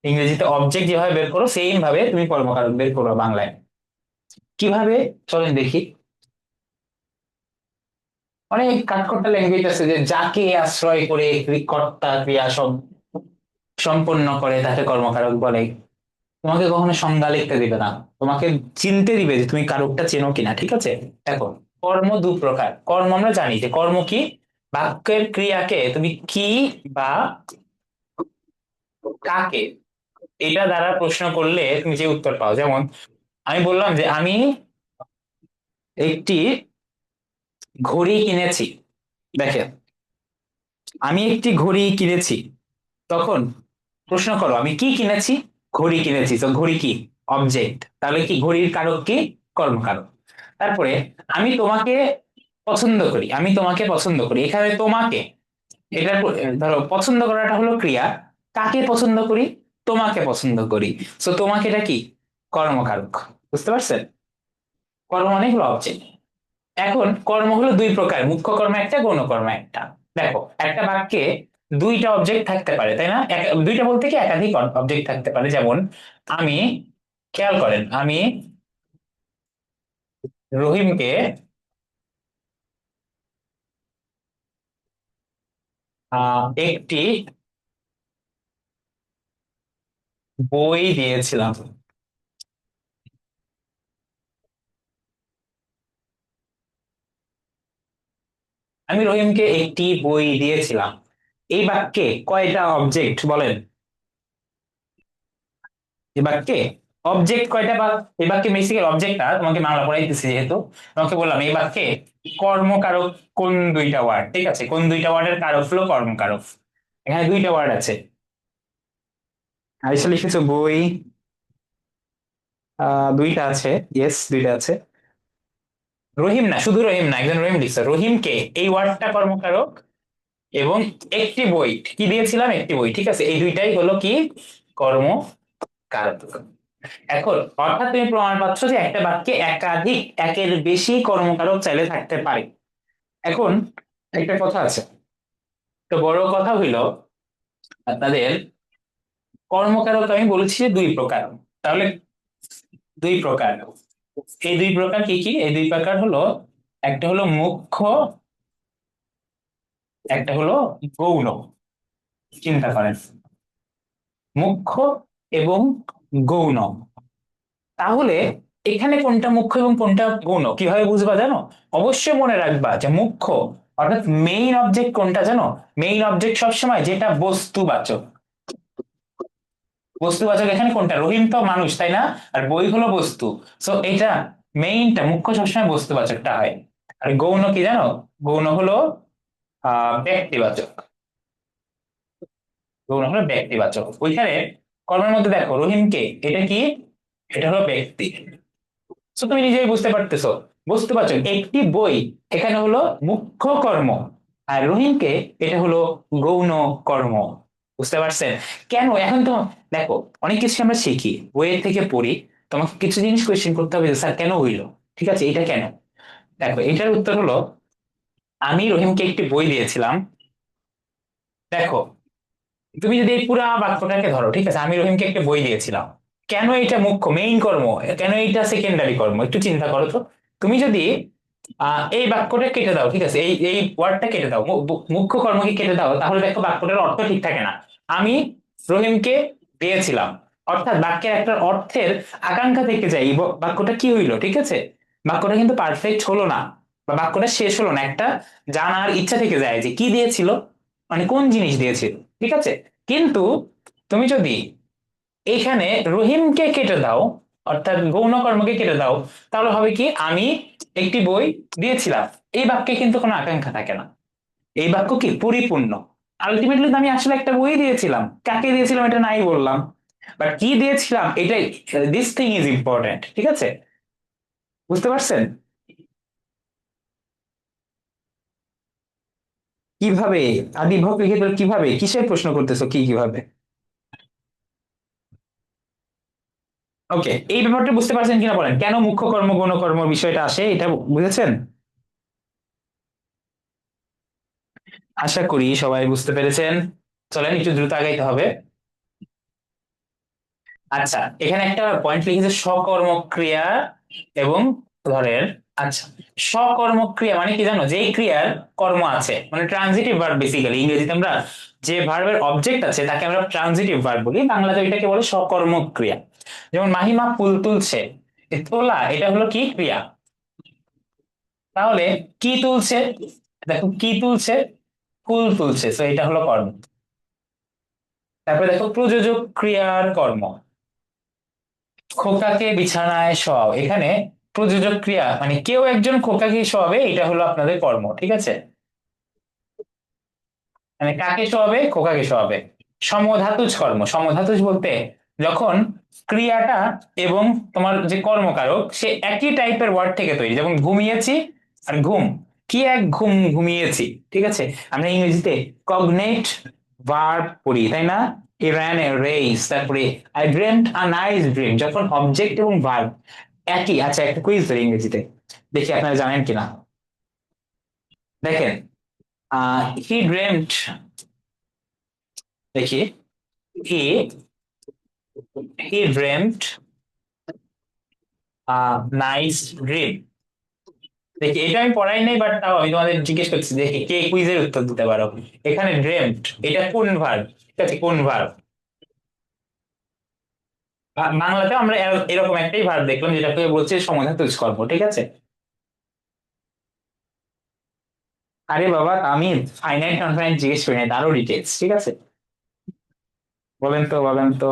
ইংরেজিতে অবজেক্ট যেভাবে বের করো, সেম ভাবে তুমি কর্মকারক বের করো বাংলায়। কিভাবে? চলেন দেখি। অনেক কাঠখোট্টা ল্যাঙ্গুয়েজ আছে, যে যাকে আশ্রয় করে কর্তা ক্রিয়া সব সম্পন্ন করে তাকে কর্মকারক বলে। তোমাকে কখনো সংজ্ঞা লিখতে দিবে না, তোমাকে চিনতে দিবে যে তুমি কারকটা চেনো কিনা, ঠিক আছে? দেখো, কর্ম দু প্রকার। কর্ম আমরা জানি যে কর্ম কি, বাক্যের ক্রিয়াকে তুমি কি বা কাকে, এটা দ্বারা প্রশ্ন করলে তুমি যে উত্তর পাও। যেমন আমি বললাম যে আমি একটি ঘড়ি কিনেছি। দেখেন, আমি একটি ঘড়ি কিনেছি, তখন প্রশ্ন করো আমি কি কিনেছি? ঘড়ি কিনেছি, তো ঘড়ি কি? অবজেক্ট। তাহলে কি ঘড়ির কারক কি? কর্মকারক। তারপরে আমি তোমাকে পছন্দ করি, আমি তোমাকে পছন্দ করি, এখানে তোমাকে, এটা ধরো পছন্দ করাটা হলো ক্রিয়া, কাকে পছন্দ করি? তোমাকে পছন্দ করি। তো তোমাকে এটা কি? কর্মকারক। বুঝতে পারছেন? কর্ম মানে হলো অবজেক্ট। এখন কর্ম হলো দুই প্রকার, মুখ্য কর্ম একটা, গৌণ কর্ম একটা। দেখো, একটা বাক্যে দুইটা অবজেক্ট থাকতে পারে, তাই না? দুইটা বলতে কি একাধিক অবজেক্ট থাকতে পারে। যেমন আমি, খেয়াল করেন, আমি রহিমকে একটি বই দিয়েছিলাম। আমি রহিমকে একটি বই দিয়েছিলাম, এই বাক্যে কয়টা অবজেক্ট বলেন? এই বাক্যে অবজেক্ট কয়টা? বা এই বাক্যে বেসিক্যাল অবজেক্টটা, তোমাকে বাংলা পড়াইতেছি যেহেতু, তোমাকে বললাম এই বাক্যে কর্মকারক কোন দুইটা ওয়ার্ড, ঠিক আছে? কোন দুইটা ওয়ার্ডের কারক হলো কর্মকারক? এখানে দুইটা ওয়ার্ড আছে। আরিসা লিখেছো বই, দুইটা আছে, ইয়েস দুইটা আছে। রহিম না, শুধু রহিম না, একজন রহিম লিখছে, রহিমকে এই ওয়ার্ডটা কর্মকারক, এবং একটি বই কি দিয়েছিলাম, একটি বই, ঠিক আছে, এই দুইটাই হলো কি? কর্মকারক। এখন অর্থাৎ তুমি প্রমাণ পাচ্ছ যে একটা বাক্যে একাধিক, একের বেশি কর্মকারক চাইলে থাকতে পারে। এখন একটা কথা আছে, তো বড় কথা হইলো আপনাদের, কর্মকারক আমি বলেছি যে দুই প্রকার। তাহলে দুই প্রকার, এই দুই প্রকার কি কি? এই দুই প্রকার হলো, একটা হলো মুখ্য একটা হলো গৌণ। চিন্তা করেন, মুখ্য এবং গৌণ। তাহলে এখানে কোনটা মুখ্য এবং কোনটা গৌণ কিভাবে বুঝবা জানো? অবশ্যই মনে রাখবা যে মুখ্য অর্থাৎ মেইন অবজেক্ট কোনটা জানো? মেইন অবজেক্ট সবসময় যেটা বস্তুবাচক। বস্তুবাচক এখানে কোনটা? রহিম তো মানুষ, তাই না? আর বই হলো বস্তু। সো এটা মেইনটা, মুখ্য সবসময় বস্তুবাচকটা হয়। আর গৌণ কি জানো? গৌণ হলো ব্যক্তিবাচক। গৌণ হলো ব্যক্তিবাচক। ওইখানে কর্মের মধ্যে দেখো রহিমকে, এটা কি? এটা হলো ব্যক্তি। তো তুমি নিজেই বুঝতে পারতেছো, বস্তুবাচক একটি বই এখানে হলো মুখ্য কর্ম, আর রহিমকে এটা হলো গৌণ কর্ম। বুঝতে পারছেন? কেন এখন তো দেখো, অনেক কিছু আমরা শিখি বইয়ের থেকে পড়ি, তোমাকে কিছু জিনিস কোয়েশ্চেন করতে হবে যে স্যার কেন হইলো, ঠিক আছে এটা কেন। দেখো এটার উত্তর হলো, আমি রহিমকে একটি বই দিয়েছিলাম। দেখো তুমি যদি এই পুরা বাক্যটাকে ধরো, ঠিক আছে, আমি রহিমকে একটা বই দিয়েছিলাম, কেন এটা মুখ্য মেইন কর্ম, কেন এটা সেকেন্ডারি কর্ম, একটু চিন্তা করো তো। তুমি যদি এই বাক্যটা কেটে দাও, ঠিক আছে, এই এই ওয়ার্ডটা কেটে দাও, মুখ্য কর্মকে কেটে দাও, তাহলে দেখো বাক্যটার অর্থ ঠিক থাকে না। আমি রহিমকে দিয়েছিলাম, অর্থাৎ বাক্যের একটা অর্থের আকাঙ্ক্ষা থেকে যায়, এই বাক্যটা কি হইলো, ঠিক আছে, বাক্যটা কিন্তু পারফেক্ট হলো না, বা বাক্যটা শেষ হলো না, একটা জানার ইচ্ছা থেকে যায় যে কি দিয়েছিল, মানে কোন জিনিস দিয়েছিল, ঠিক আছে। কিন্তু তুমি যদি এইখানে রহিমকে কেটে দাও, অর্থাৎ গৌণ কর্মকে কেটে দাও, তাহলে হবে কি, আমি একটি বই দিয়েছিলাম, এই বাক্যে কিন্তু কোনো আকাঙ্ক্ষা থাকে না, এই বাক্য কি পরিপূর্ণ। আলটিমেটলি আমি আসলে একটা বই দিয়েছিলাম, কাকে দিয়েছিলাম এটা নাই বললাম, বাট কি দিয়েছিলাম এটাই, দিস থিং ইজ ইম্পর্টেন্ট, ঠিক আছে। বুঝতে পারছেন? কিভাবে? আদি বিভক্তি ক্ষেত্রে কিভাবে, কিসের প্রশ্ন করতেছো, কি কিভাবে? ওকে, এই ব্যাপারটা বুঝতে পারছেন কিনা বলেন, কেন মুখ্য কর্ম গৌণ কর্ম বিষয়টা আসে, এটা বুঝেছেন? আশা করি সবাই বুঝতে পেরেছেন। চলেন একটু দ্রুত আগাইতে হবে। আচ্ছা, এখানে একটা পয়েন্ট লিখেছে সকর্মক্রিয়া এবং, ধরেন, আচ্ছা, সকর্মক্রিয়া মানে কি জানো? যেই ক্রিয়ার কর্ম আছে, মানে ট্রানজিটিভ ভার্ব, বেসিক্যালি ইংরেজিতে আমরা যে ভার্বের অবজেক্ট আছে তাকে আমরা ট্রানজিটিভ ভার্ব বলি, বাংলাতে এটাকে বলে সকর্মক্রিয়া। যেমন মাহিমা ফুল তুলছে, এই তোলা এটা হলো কি ক্রিয়া। তাহলে কি তুলছে? দেখো কি তুলছে? ফুল তুলছে, তো এটা হলো কর্ম। তারপরে দেখো প্রযোজক ক্রিয়ার কর্ম, খোকাকে বিছানায় শোয়াও, এখানে প্রযোজক ক্রিয়া মানে কেউ একজন খোকাকে শোয়াবে, এটা হলো আপনাদের কর্ম, ঠিক আছে। মানে কাকে শোয়াবে? খোকাকে শোয়াবে। সমধাতুজ কর্ম, সমধাতুজ বলতে যখন ক্রিয়াটা এবং তোমার যে কর্মকারক সে একই টাইপের ওয়ার্ড থেকে তৈরি, যেমন ঘুমিয়েছি আর ঘুম, কি এক ঘুম ঘুমিয়েছি, ঠিক আছে। আমরা ইংরেজিতে কগনেট ভার্ব পড়ি, তাই না? ই ran a race, তারপরে I dreamt a nice dream, যখন অবজেক্ট এবং ভার্ব একই। আচ্ছা একটা কুইজ ধরি ইংরেজিতে, দেখি আপনারা জানেন কিনা। দেখেন, হি dreamt, দেখি, হি হি dreamt নাইস ড্রিম। দেখি এটা আমি পড়াই নাই, বাট তাও আমি তোমাদের জিজ্ঞেস করছি, দেখি কে কুইজের উত্তর দিতে পারো। এখানে ড্রেমড এটা কোন ভার্ব, ঠিক আছে, কোন ভার্ব? বাংলাতে আমরা এরকম একটাই ভার্ব দেখলাম যেটাকে বলছে সমাধাতুজ কর্ম, ঠিক আছে। আরে বাবা, আমি ফাইনাইট নন ফাইনাইট জিজ্ঞেস করি নাই, তারও ডিটেলস, ঠিক আছে। বলেন তো, বলেন তো।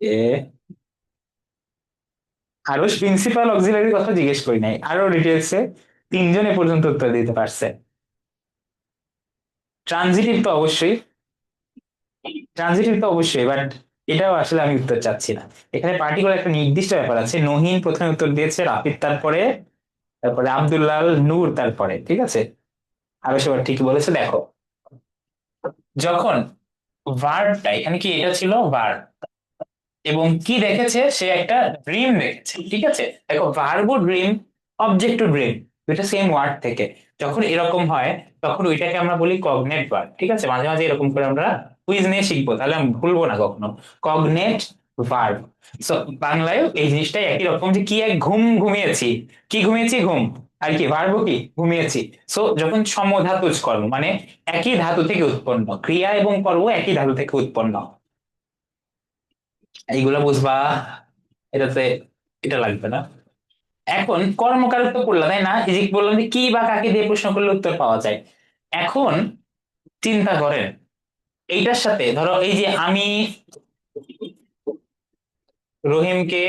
এ আরো প্রিন্সিপাল অক্সিলারি কথা জিজ্ঞেস করি নাই, আরো ডিটেলসে তিনজনে পর্যন্ত উত্তর দিতে পারছে। ট্রানজিটিভ তো অবশ্যই, ট্রানজিটিভ তো অবশ্যই, বাট এটাও আসলে আমি উত্তর চাচ্ছি না। এখানে পার্টিকুলার একটা নির্দিষ্ট ব্যাপার আছে, নহিন প্রথমে উত্তর দিয়েছে, রাফিদ তারপরে, তারপরে আব্দুল্লাহ নূর তারপরে, ঠিক আছে। আরো সবার ঠিকই বলেছে। দেখো যখন ভার্বটা, এখানে কি এটা ছিল ভার্ব, এবং কি দেখেছে, সে একটা ড্রিম দেখেছে, ঠিক আছে। দেখো verb dream, object to dream, দুইটা সেম ওয়ার্ড থেকে যখন এরকম হয়, তখন ওইটাকে আমরা বলি কগনেট ভার্ব, ঠিক আছে। মাঝে মাঝে এরকম করে আমরা কুইজ নিয়ে শিখবো, তাহলে আমি ভুলবো না কখনো। Cognate verb. সো বাংলায় এই জিনিসটাই একই রকম, যে কি এক ঘুম ঘুমিয়েছি, কি ঘুমিয়েছি? ঘুম। আর কি পারবো কি ঘুমিয়েছি। সো যখন সমধাতুজ কর্ম মানে একই ধাতু থেকে উৎপন্ন, ক্রিয়া এবং কর্ম একই ধাতু থেকে উৎপন্ন, এইগুলা বুঝবা। এটাতে এটা লাগবে না। এখন কর্মকারক তো পড়লাম তাই না, এই যে বললাম যে কি বা কাকে দিয়ে প্রশ্ন করলে উত্তর পাওয়া যায়। এখন চিন্তা করেন এইটার সাথে ধরো এই যে আমি রহিমকে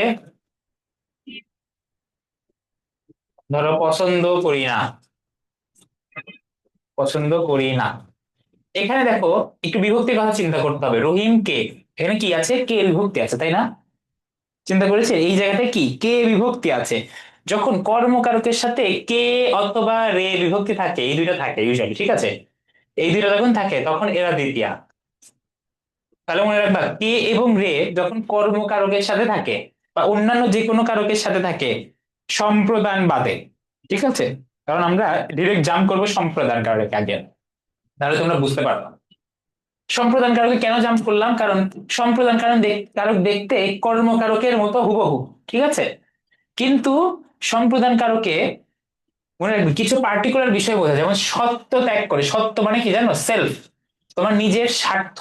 ধরো পছন্দ করি না, পছন্দ করি না। এখানে দেখো একটু বিভক্তির কথা চিন্তা করতে হবে, রহিম কে, এখানে কি আছে, কে বিভক্তি আছে তাই না। চিন্তা করেছে এই জায়গাটায় কি কে বিভক্তি আছে। যখন কর্মকারকের সাথে কে অথবা রে বিভক্তি থাকে, এই দুইটা থাকে ইউজুয়ালি, ঠিক আছে। এই দুইটা যখন থাকে তখন এরা দ্বিতীয়া। তাহলে মনে রাখবা কে এবং রে যখন কর্মকারকের সাথে থাকে বা অন্যান্য যে কোনো কারকের সাথে থাকে সম্প্রদান বাদে, ঠিক আছে। কারণ আমরা ডিরেক্ট জাম্প করবো সম্প্রদান কারকে আগে, তাহলে তোমরা বুঝতে পারবে। সম্প্রদান কারকে কেন জাম্প করলাম, কারণ সম্প্রদান কারক দেখতে কর্মকারকের মতো হুবহু, ঠিক আছে। কিন্তু সম্প্রদান কারকে মনে রাখবে কিছু পার্টিকুলার বিষয় বোঝা, যেমন সত্য ত্যাগ করে, সত্য মানে কি জানো, সেলফ, তোমার নিজের স্বার্থ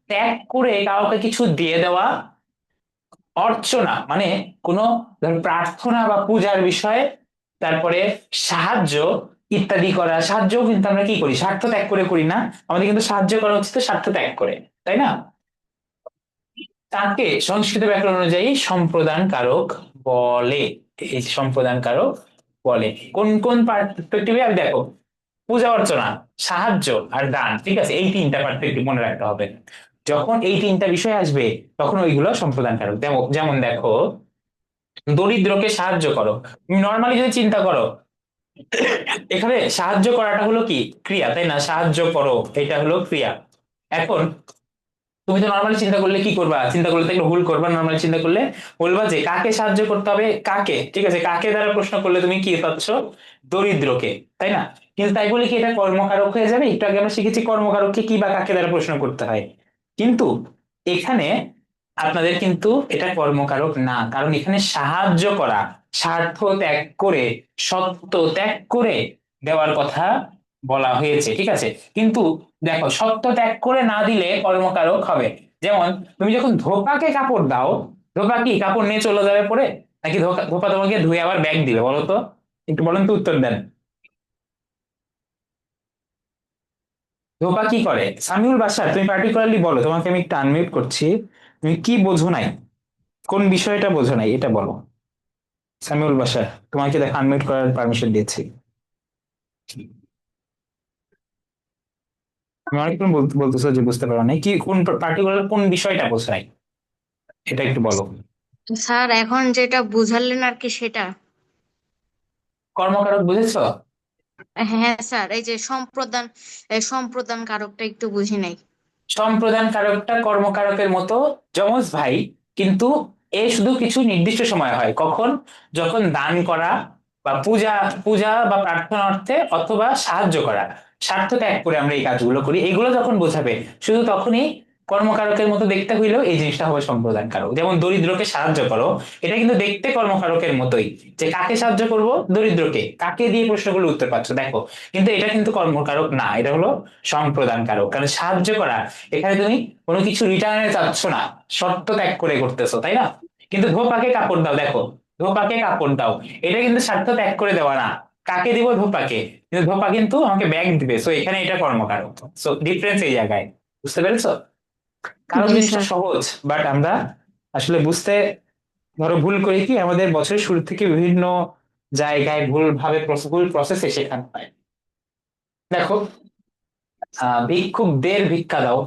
ত্যাগ করে কাউকে কিছু দিয়ে দেওয়া। অর্চনা মানে কোনো ধর প্রার্থনা বা পূজার বিষয়ে, তারপরে সাহায্য ইত্যাদি করা, সাহায্য কিন্তু আমরা কি করি, স্বার্থ ত্যাগ করে করি না, আমাদের কিন্তু সাহায্য করা হচ্ছে তো স্বার্থ ত্যাগ করে, তাই না। তাকে সংস্কৃত ব্যাকরণ অনুযায়ী সম্প্রদান কারক বলে। এই সম্প্রদান কারক বলে কোন কোন পার্সপেক্টিভে, আমি দেখো পূজা অর্চনা, সাহায্য আর দান, ঠিক আছে, এই তিনটা পার্সপেক্টিভ মনে রাখতে হবে। যখন এই তিনটা বিষয় আসবে তখন ওইগুলো সম্প্রদান কারক। যেমন দেখো দরিদ্রকে সাহায্য করো, তুমি নর্মালি যদি চিন্তা করো, এখানে সাহায্য করাটা হলো কি ক্রিয়া তাই না, সাহায্য করো এটা হলো ক্রিয়া। এখন তুমি তো নর্মালি চিন্তা করলে কি করবা, চিন্তা করলে তো একটু ভুল করবা, নর্মালি চিন্তা করলে বলবা যে কাকে সাহায্য করতে হবে, কাকে, ঠিক আছে, কাকে দ্বারা প্রশ্ন করলে তুমি কি পাচ্ছ, দরিদ্রকে, তাই না। কিন্তু তাই বলে কি এটা কর্মকারক হয়ে যাবে, একটু আগে আমরা শিখেছি কর্মকারককে কি বা কাকে দ্বারা প্রশ্ন করতে হয়। কিন্তু এখানে আপনাদের কিন্তু এটা কর্মকারক না, কারণ এখানে সাহায্য করা, স্বার্থ ত্যাগ করে, সত্য ত্যাগ করে দেওয়ার কথা বলা হয়েছে, ঠিক আছে। কিন্তু দেখো সত্য ত্যাগ করে না দিলে কর্মকারক হবে। যেমন তুমি যখন ধোপাকে কাপড় দাও, ধোপা কি কাপড় নিয়ে চলে যাবে পরে, নাকি ধোপা ধোপা তোমাকে ধুয়ে আবার ব্যাগ দিবে বলো তো, একটু বলেন তো, উত্তর দেন। ধোপা কি করে, সামিউল বাসার তুমি পার্টিকুলারলি বলো, তোমাকে আমি একটু আনমিউট করছি, তুমি কি বোঝো নাই, কোন বিষয়টা বোঝো নাই এটা বলো। সামিউল বাসার, তোমাকে দেখো আনমিউট করার পারমিশন দিয়েছি। তুমি অনেকক্ষণ বলতেছো যে বুঝতে পারো নাই, কি কোন পার্টিকুলার কোন বিষয়টা বোঝো নাই, এটা একটু বলো। স্যার এখন যেটা বুঝালেন আর কি সেটা। কর্মকারক বুঝেছো। হ্যাঁ স্যার, এই যে সম্প্রদান, এই সম্প্রদান কারকটা একটু বুঝি নাই। সম্প্রদান কারকটা কর্মকারকের মতো যমজ ভাই, কিন্তু এ শুধু কিছু নির্দিষ্ট সময় হয়, কখন, যখন দান করা বা পূজা, পূজা বা প্রার্থনা অর্থে, অথবা সাহায্য করা, স্বার্থ ত্যাগ করে আমরা এই কাজগুলো করি, এগুলো যখন বোঝাবে শুধু তখনই কর্মকারকের মতো দেখতে হইলেও এই জিনিসটা হবে সম্প্রদান কারক। যেমন দরিদ্রকে সাহায্য করো, এটা কিন্তু দেখতে কর্মকারকের মতোই, যে কাকে সাহায্য করব, দরিদ্রকে, কাকে দিয়ে প্রশ্নগুলো উত্তর পাচ্ছ দেখো, কিন্তু এটা কিন্তু কর্মকারক না, এটা হলো সম্প্রদান কারক। কারণ সাহায্য করা, এখানে তুমি কোনো কিছু রিটার্নে চাচ্ছ না, শর্ত ত্যাগ করে করতেছো তাই না। কিন্তু ধোপাকে কাপড় দাও, দেখো ধোপাকে কাপড় দাও, এটা কিন্তু স্বার্থ ত্যাগ করে দেওয়া না, কাকে দিব, ধোপাকে, কিন্তু ধোপা কিন্তু আমাকে ব্যাগ দিবে, সো এখানে এটা কর্মকারক। সো ডিফারেন্স এই জায়গায়, বুঝতে পেরেছো। কারণ জি জিনিসটা স্যার। সহজ, বাট আমরা আসলে বুঝতে ধরো ভুল করি কি, আমাদের বছরের শুরু থেকে বিভিন্ন জায়গায় ভুল ভাবে ভুল প্রসেসে শেখানো হয়। দেখো ভিক্ষুকদের ভিক্ষা দাও,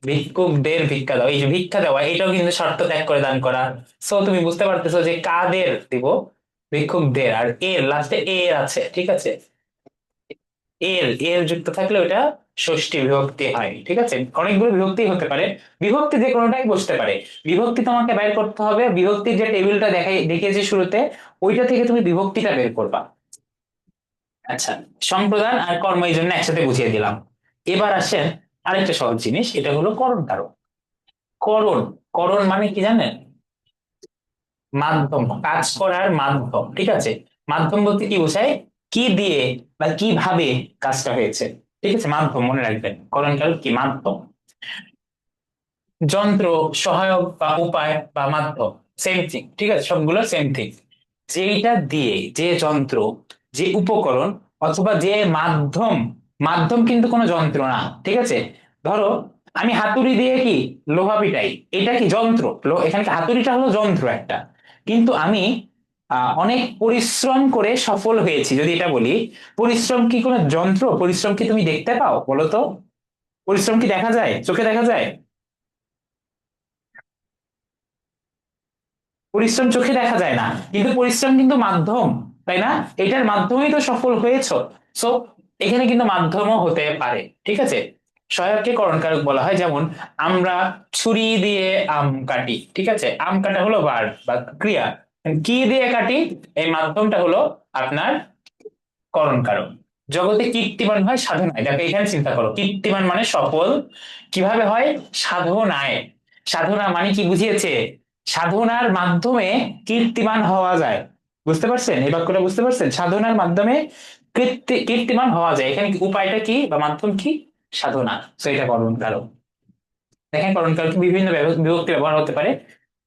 ভিক্ষুকদের ভিক্ষা দাও, এই যে ভিক্ষা দেওয়া এটাও কিন্তু শর্ত ত্যাগ করে দান করা। সো তুমি বুঝতে পারতেছো যে কাদের দিব, ভিক্ষুকদের, আর এর লাস্টে এর আছে, ঠিক আছে, এর যুক্ত থাকলে ওটা ষষ্ঠী বিভক্তি হয়, ঠিক আছে। অনেকগুলো বিভক্তি হতে পারে, বিভক্তি যে কোনোটাই বসতে পারে, বিভক্তি তোমাকে বের করতে হবে, বিভক্তির যে টেবিলটা দেখিয়েছি শুরুতে, ওইটা থেকে তুমি বিভক্তিটা বের করবা। আচ্ছা, সম্প্রদান আর কর্ম এই জন্য একসাথে বুঝিয়ে দিলাম। এবার আসেন আরেকটা সহজ জিনিস, এটা হলো করণ কারক। করণ, করণ মানে কি জানেন, মাধ্যম, কাজ করার মাধ্যম, ঠিক আছে। মাধ্যম বলতে কি বোঝায়, কি দিয়ে বা কিভাবে কাজটা হয়েছে। ঠিক আছে, মাধ্যম মনে রাখবেন, করণ কারক কি মাধ্যম, যন্ত্র, সহায়ক বা উপায় বা মাধ্যম, সেম থিং, ঠিক আছে, সবগুলো সেম থিং। যেটা দিয়ে, যে যন্ত্র, যে উপকরণ অথবা যে মাধ্যম, মাধ্যম কিন্তু কোনো যন্ত্র না, ঠিক আছে। ধরো আমি হাতুড়ি দিয়ে কি লোহা পিটাই, এটা কি যন্ত্র? এখানে কি হাতুড়িটা হলো যন্ত্র একটা, কিন্তু আমি অনেক পরিশ্রম করে সফল হয়েছি যদি এটা বলি। পরিশ্রম কি কোনো যন্ত্র? পরিশ্রম কি তুমি দেখতে পাও বলো তো? পরিশ্রম কি দেখা যায়, চোখে দেখা যায়? পরিশ্রম চোখে দেখা যায় না, কিন্তু পরিশ্রম কিন্তু মাধ্যম, তাই না? এটার মাধ্যমেই তো সফল হয়েছো। সো এখানে কিন্তু মাধ্যমও হতে পারে, ঠিক আছে। সহায়ককে করণ কারক বলা হয়, যেমন আমরা ছুরি দিয়ে আম কাটি, ঠিক আছে, আম কাটা হলো ভার্ব বা ক্রিয়া। কি দিয়ে কাটি, এই মাধ্যমটা হলো আপনার করণ কারক। জগতে কীর্তিমান হয় সাধনায়, দেখো এখানে চিন্তা করো, কীর্তিমান মানে সফল, কিভাবে হয়? সাধনায়। সাধনা মানে কি বুঝিয়েছে? সাধনার মাধ্যমে কীর্তিমান হওয়া যায়। বুঝতে পারছেন এই বাক্যটা? বুঝতে পারছেন, সাধনার মাধ্যমে কীর্তিমান হওয়া যায়। এখানে উপায়টা কি বা মাধ্যম কি? সাধনা। তো এটা করণ কারক। দেখেন করণ কারক বিভিন্ন বিভক্তি ব্যবহার হতে পারে।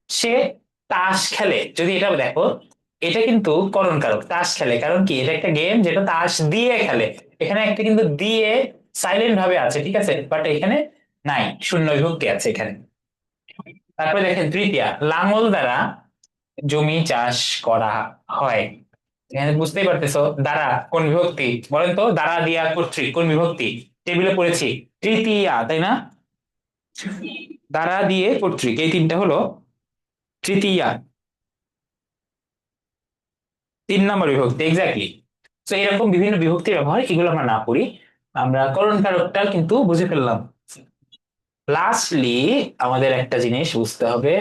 সে তাস খেলে, যদি এটা দেখো, এটা কিন্তু করণ কারক, তাস খেলে, কারণ কি এটা একটা গেম যেটা তাস দিয়ে খেলে। এখানে একটা কিন্তু দিয়ে সাইলেন্ট ভাবে আছে, ঠিক আছে, বাট এখানে নাই, শূন্য বিভক্তি আছে এখানে। তারপরে দেখেন তৃতীয়া, লাঙল দ্বারা জমি চাষ করা হয়। এখানে বুঝতেই পারতেছো দ্বারা কোন বিভক্তি, বলেন তো, দ্বারা দিয়া কর্তৃক কোন বিভক্তি? টেবিলে পড়েছি, তৃতীয়া, তাই না? দ্বারা দিয়ে কর্তৃক, এই তিনটা হলো তৃতীয়া, 3 নম্বর বিভক্তি, এক্স্যাক্টলি। তো এরকম বিভিন্ন বিভক্তির ব্যবহার, এগুলো আমরা না করি, আমরা করণ কারকটা কিন্তু বুঝে ফেললাম। লাস্টলি আমাদের একটা জিনিস বুঝতে হবে,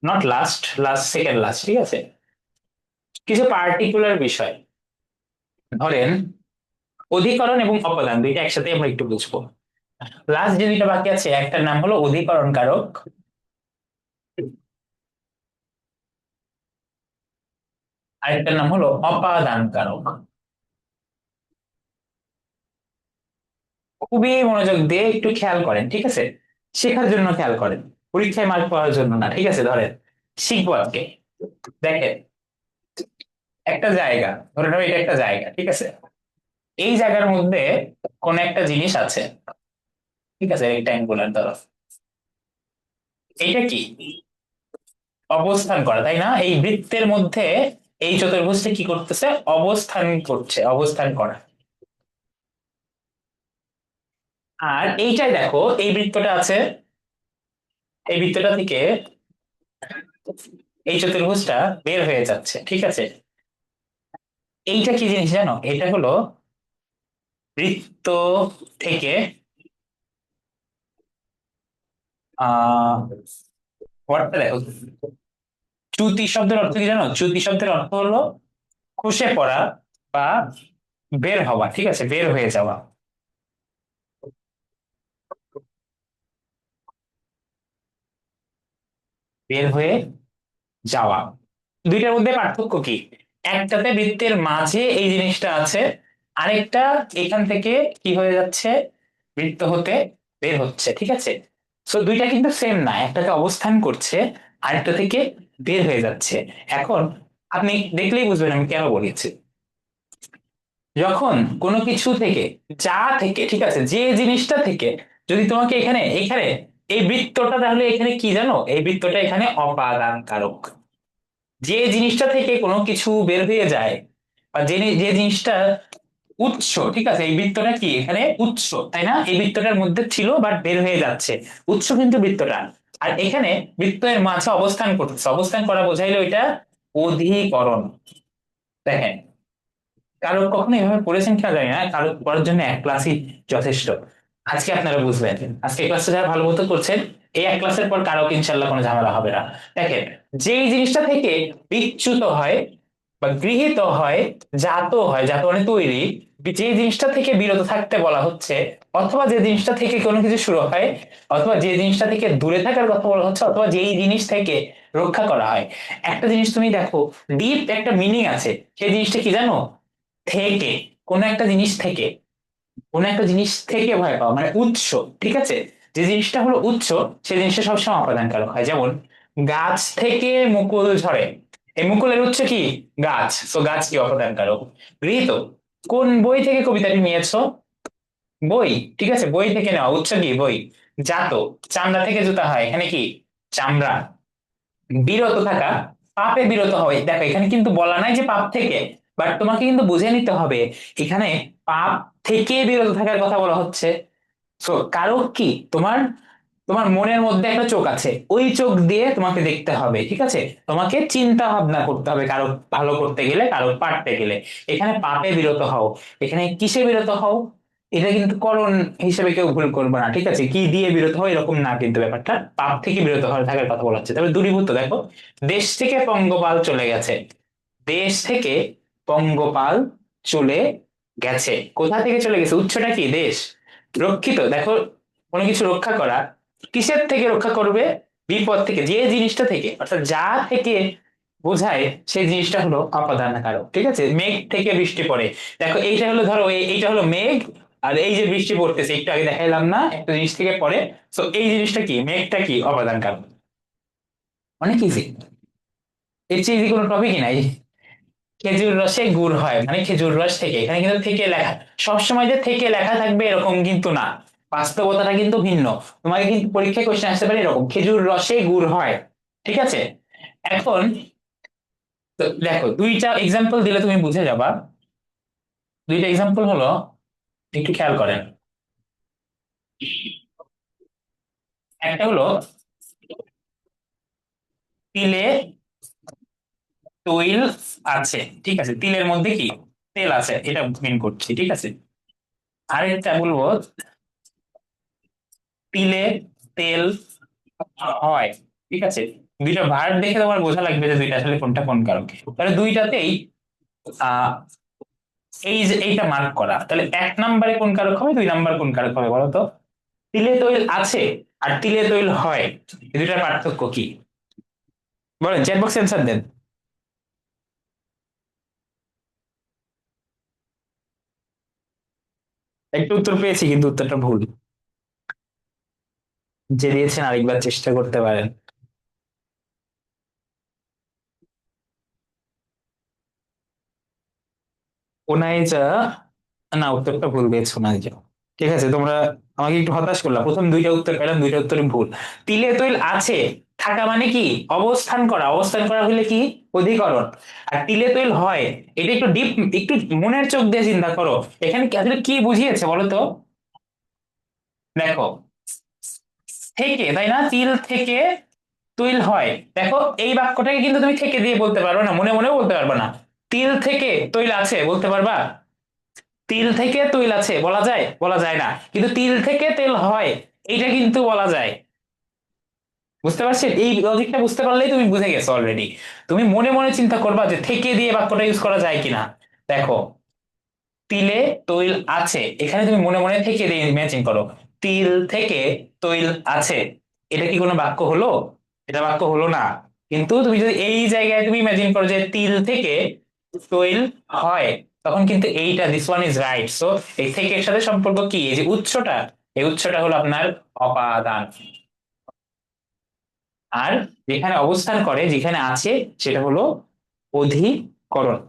not last, last second last, ঠিক আছে, কিছু পার্টিকুলার বিষয়। ধরেন অধিকরণ এবং অপদান দুইটা একসাথে আমরা একটু বুঝবো। লাস্ট যে দুইটা বাকি আছে, একটার নাম হলো অধিকরণ কারক, আরেকটার নাম হলো অপাদান কারক। খুবই মনোযোগ দিয়ে একটু খেয়াল করেন, ঠিক আছে, শেখার জন্য খেয়াল করেন, পরীক্ষায় মার্ক পাওয়ার জন্য না, ঠিক আছে। ধরেন শিখবো আজকে। দেখেন একটা জায়গা, ধরে নাও এটা একটা জায়গা, ঠিক আছে, এই জায়গার মধ্যে কোন একটা জিনিস আছে, ঠিক আছে, রেক্ট্যাঙ্গুলার ধরো, এইটা কি? অবস্থান করা, তাই না? এই বৃত্তের মধ্যে এই চতুর্ভুজটা কি করতেছে? অবস্থান করছে, অবস্থান করা। আর এইটাই দেখো, এই বৃত্তটা আছে, এই বৃত্তটা থেকে এই চতুর্ভুজটা বের হয়ে যাচ্ছে, ঠিক আছে। এইটা কি জিনিস জানো? এটা হলো বৃত্ত থেকে আহ wordটা দেখো, চ্যুতি শব্দের অর্থ কি জানো? চ্যুতি শব্দের অর্থ হলো খসে পড়া বা বের হওয়া, ঠিক আছে, বের হয়ে যাওয়া, বের হয়ে যাওয়া। দুইটার মধ্যে পার্থক্য কি? একটাতে বৃত্তের মাঝে এই জিনিসটা আছে, আরেকটা এখান থেকে কি হয়ে যাচ্ছে, বৃত্ত হতে বের হচ্ছে, ঠিক আছে। তো দুইটা কিন্তু সেম না, একটাতে অবস্থান করছে, আরেকটা থেকে বের হয়ে যাচ্ছে। এখন আপনি দেখলেই বুঝবেন আমি কেন বলেছি। যখন কোনো কিছু থেকে, যা থেকে, ঠিক আছে, যে জিনিসটা থেকে, যদি তোমাকে এখানে এখানে এই বৃত্তটা, তাহলে এখানে কি জানো, এই বৃত্তটা এখানে অপাদান কারক। যে জিনিসটা থেকে কোনো কিছু বের হয়ে যায় বা যে যে জিনিসটা উৎস, ঠিক আছে, এই বৃত্তটা কি এখানে উৎস, তাই না? এই বৃত্তটার মধ্যে ছিল বাট বের হয়ে যাচ্ছে, উৎস কিন্তু বৃত্তটা। আর এখানে বৃত্তের মাঝে অবস্থান করতেছে, অবস্থান করা বোঝাইলো এটা অধিকরণ। দেখেন কারো কখনো এভাবে পড়েছেন কিনা জানি না, কারো পড়ার জন্য এক ক্লাসই যথেষ্ট। আজকে আপনারা বুঝবেন, আজকে ক্লাসটা যারা ভালো মতো করছেন, এই এক ক্লাসের পর কারো ইনশাল্লাহ কোনো ঝামেলা হবে না। দেখেন যেই জিনিসটা থেকে বিচ্যুত হয় বা গৃহীত হয়, জাত হয়, জাত মানে তৈরি, যে জিনিসটা থেকে বিরত থাকতে বলা হচ্ছে, অথবা যে জিনিসটা থেকে কোনো কিছু শুরু হয়, অথবা যে জিনিসটা থেকে দূরে থাকার কথা বলা হচ্ছে, অথবা যেই জিনিস থেকে রক্ষা করা হয়। একটা জিনিস তুমি দেখো, ডিপ একটা মিনিং আছে, সেই জিনিসটা কি জানো? থেকে, কোন একটা জিনিস থেকে, কোন একটা জিনিস থেকে ভয় পাওয়া মানে উৎস। ঠিক আছে, যে জিনিসটা হলো উৎস সেই জিনিসটা সবসময় অপাদান কারক হয়। যেমন গাছ থেকে মুকুল ঝরে, এই মুকুলের উৎস কি? গাছ, তো গাছ কি অপাদান কারক? গৃহীত। কোন বই থেকে কবিতাটি নিয়েছো? বই। ঠিক আছে, বই থেকে নেওয়া, উৎস কি? বই। জাত, চামড়া থেকে জুতা হয়, এখানে কি? চামড়া। বিরত থাকা, পাপে বিরত হয়। দেখো এখানে কিন্তু বলা নাই যে পাপ থেকে, বাট তোমাকে কিন্তু বুঝে নিতে হবে এখানে পাপ থেকে বিরত থাকার কথা বলা হচ্ছে। সো কারক কি? তোমার, তোমার মনের মধ্যে একটা চোখ আছে, ওই চোখ দিয়ে তোমাকে দেখতে হবে। ঠিক আছে, তোমাকে চিন্তা ভাবনা করতে হবে কারো ভালো করতে গেলে, কারো পারতে গেলে। এখানে পাপে বিরত হও, এখানে কিসে বিরত হও, এটা কিন্তু করণ হিসেবে কেউ ভুল করবে না। ঠিক আছে, কি দিয়ে বিরত হও এরকম না, কিন্তু ব্যাপারটা পাপ থেকে বিরত হওয়ার থাকার কথা বলা হচ্ছে। তবে দূরীভূত, দেখো দেশ থেকে পঙ্গপাল চলে গেছে, দেশ থেকে পঙ্গপাল চলে গেছে, কোথা থেকে চলে গেছে? উৎসটা কি? দেশ। রক্ষিত, দেখো কোনো কিছু রক্ষা করা, কিসের থেকে রক্ষা করবে? বিপদ থেকে, যে জিনিসটা থেকে, অর্থাৎ যা থেকে বোঝায় সেই জিনিসটা হলো অপাদান কারক। ঠিক আছে, মেঘ থেকে বৃষ্টি পড়ে, দেখো এইটা হলো, ধরো এইটা হলো মেঘ, আর এই যে বৃষ্টি পড়তেছে একটু আগে দেখাইলাম না, একটা জিনিস থেকে পড়ে। তো এই জিনিসটা কি? মেঘটা কি অপাদান কারক? অনেক ইজি, এর চেয়ে ইজি কোনো টপিকই নাই। খেজুর রসে গুড় হয় মানে খেজুর রস থেকে, এখানে কিন্তু থেকে লেখা, সবসময় যে থেকে লেখা থাকবে এরকম কিন্তু না, বাস্তবতাটা কিন্তু ভিন্ন। তোমাকে কিন্তু পরীক্ষায় কোশ্চেন আসতে পারে এরকম, খেজুর রসে গুড় হয়। ঠিক আছে, এখন তো দেখো দুইটা এক্সাম্পল দিলে তুমি বুঝে যাবা। দুইটা এক্সাম্পল হলো, একটু খেয়াল করেন। একটা হলো তিলে তৈল আছে, ঠিক আছে, তিলের মধ্যে কি? তেল আছে, এটা মিন করছি। ঠিক আছে, আরেকটা বলবো তিলে তেল হয়। ঠিক আছে, দুইটা ভার্ব দেখে তোমার বোঝা লাগবে যে দুইটা আসলে কোনটা কোন কারক। তাহলে দুইটাতেই আহ এই যে এইটা মার্ক করা, তাহলে এক নম্বরে কোন কারক হবে, দুই নাম্বার কোন কারক হবে বলো তো? তিলে তৈল আছে আর তিলে তৈল হয়, এই দুইটার পার্থক্য কি? বলেন, চ্যাট বক্সে অ্যান্সার দেন। একটা উত্তর পেয়েছি কিন্তু উত্তরটা ভুল, যে দিয়েছেন আরেকবার চেষ্টা করতে পারেন। ওনাইজা, না উত্তরটা ভুল দিয়েছো ওনাইজা। ঠিক আছে, তোমরা আমাকে একটু হতাশ করলা, প্রথম দুইটা উত্তর পেলাম, দুইটা উত্তরই ভুল। তিলে তৈল আছে, থাকা মানে কি? অবস্থান করা, অবস্থান করা হলে কি? অধিকরণ। আর তিলে তৈল হয়, এটা একটু ডিপ, একটু মনের চোখ দিয়ে চিন্তা করো, এখানে আসলে কি বুঝিয়েছে বলো তো? দেখো থেকে, তাই না? তিল থেকে তৈল হয়, দেখো এই বাক্যটাকে কিন্তু তুমি থেকে দিয়ে বলতে পারবে না, মনে মনেও বলতে পারবে না। তিল থেকে তৈল আছে বলতে পারবা? তিল থেকে তৈল আছে বলা যায়? বলা যায় না, কিন্তু তিল থেকে তেল হয় এইটা কিন্তু বলা যায়। বুঝতে পারছি, এই লজিকটা বুঝতে পারলেই তুমি বুঝে গেছো অলরেডি। তুমি মনে মনে চিন্তা করবা যে থেকে দিয়ে বাক্যটা ইউজ করা যায় কিনা। দেখো তিলে তৈল আছে, এখানে তুমি মনে মনে থেকে দিয়ে ইমাজিন করো, তিল থেকে তৈল আছে, এটা কি কোনো বাক্য হলো? এটা বাক্য হলো না। কিন্তু তুমি যদি এই জায়গায় তুমি ইমাজিন করো যে তিল থেকে তৈল হয়, তখন কিন্তু এইটা, this one is right. So এই থেকে এর সাথে সম্পর্ক কি? এই যে উৎসটা, এই উৎসটা হলো আপনার অপাদান। আর যেখানে অবস্থান করে, যেখানে আছে, সেটা হলো অধিকরণ।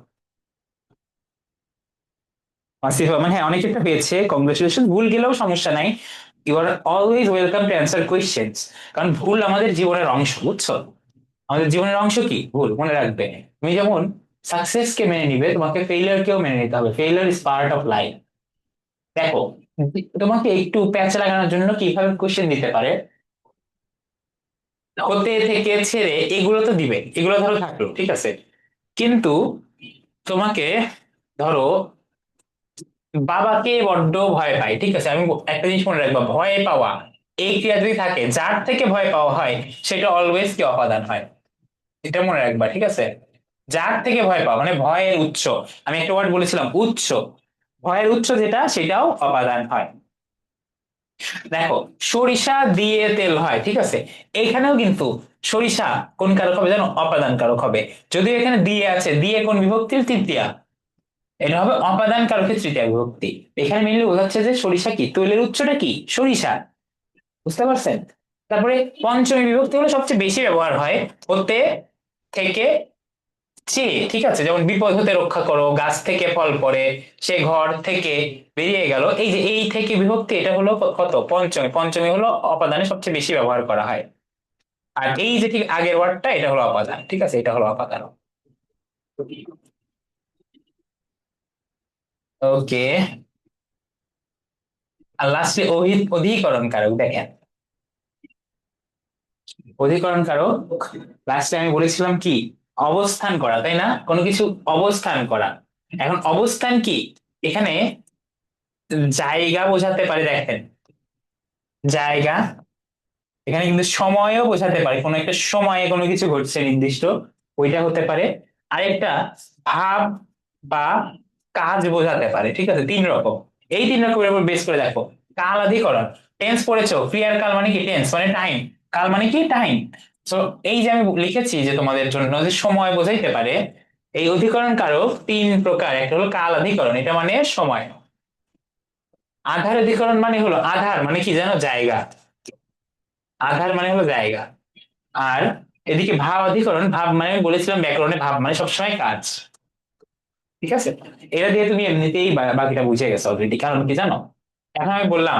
আসিফ মানে হ্যাঁ, অনেক একটা পেয়েছে, কংগ্রেচুলেশন। ভুল গেলেও সমস্যা নাই, you are always welcome to answer questions. কারণ ভুল আমাদের জীবনের অংশ, বুঝছো? আমাদের জীবনের অংশ কি? ভুল, মনে রাখবে। তুমি যেমন সাকসেস কে মেনে নিবে, তোমাকে ফেইলিয়ার কেও মেনে নিতে হবে, failure is part of life. দেখো তোমাকে একটু প্যাচ লাগানোর জন্য কিভাবে কোশ্চেন দিতে পারে, হতে থেকে ছেড়ে এগুলো তো দিবে, এগুলো ধরো থাকলো, ঠিক আছে, কিন্তু তোমাকে ধরো বাবাকে বড্ড ভয় পাই, ঠিক আছে, আমি একটা জিনিস মনে রাখবা, ভয় পাওয়া এই ক্রিয়া যদি থাকে, যার থেকে ভয় পাওয়া হয় সেটা অলওয়েজ কি অপাদান হয়, এটা মনে রাখবা। ঠিক আছে, যার থেকে ভয় পাওয়া মানে ভয়ের উৎস, আমি একটা ওয়ার্ড বলেছিলাম উৎস, ভয়ের উৎস যেটা সেটাও অপাদান হয়। দেখো সরিষা দিয়ে তেল হয়, ঠিক আছে, এইখানেও কিন্তু সরিষা কোন কারক হবে জানো? অপাদান কারক হবে। যদিও এখানে দিয়ে আছে, দিয়ে কোন বিভক্তির? তৃতীয়া। এটা হবে অপাদান কারকের তৃতীয়া বিভক্তি। এখানে মেনলি বোঝাচ্ছে যে সরিষা কি, তৈলের উৎসটা কি সরিষা, বুঝতে পারছেন? তারপরে পঞ্চমী বিভক্তি হলো সবচেয়ে বেশি ব্যবহার হয়, হতে, থেকে, চেয়ে, ঠিক আছে, যেমন বিপদ হতে রক্ষা করো, গাছ থেকে ফল পড়ে, সে ঘর থেকে বেরিয়ে গেল, এই যে এই থেকে বিভক্তি, এটা হলো কত, পঞ্চমী। পঞ্চমী হলো অপাদানে সবচেয়ে বেশি ব্যবহার করা হয়। আর এই যে ঠিক আগের ওয়ার্ডটা, এটা হলো অপাদান, ঠিক আছে, এটা হলো অপাদান। ওকে। আর লাস্টে অধিকরণ কারক দেখেন। অধিকরণ কারক লাস্টে আমি বলেছিলাম কি, অবস্থান করা, তাই না, কোনো কিছু অবস্থান করা। এখন অবস্থান কি, এখানে জায়গা বোঝাতে পারে, দেখেন, জায়গা। এখানে কিন্তু সময়ও বোঝাতে পারে, কোনো একটা সময়ে কোনো কিছু ঘটছে নির্দিষ্ট, ওইটা হতে পারে। আরেকটা ভাব বা কাজ বোঝাতে পারে, ঠিক আছে, তিন রকম। এই তিন রকমের উপর বেস করে দেখো। কালাধিকরণ, টেন্স পড়েছো, ক্রিয়ার কাল মানে কি, টেন্স মানে টাইম, কাল মানে কি টাইম। তো এই যে আমি লিখেছি যে তোমাদের জন্য যে সময় বোঝাইতে পারে, এই অধিকরণ কারক তিন প্রকার। একটা হলো কালাধিকরণ, এটা মানে সময়। আধার অধিকরণ মানে হলো, আধার মানে কি জানো, জায়গা। আধার মানে হলো জায়গা। আর এদিকে ভাব অধিকরণ, ভাব মানে আমি বলেছিলাম ব্যাকরণে, ভাব মানে সবসময় কাজ, ঠিক আছে। এটা দিয়ে তুমি এমনিতেই বাকিটা বুঝে গেছো অলরেডি, কারণ কি জানো, এখন আমি বললাম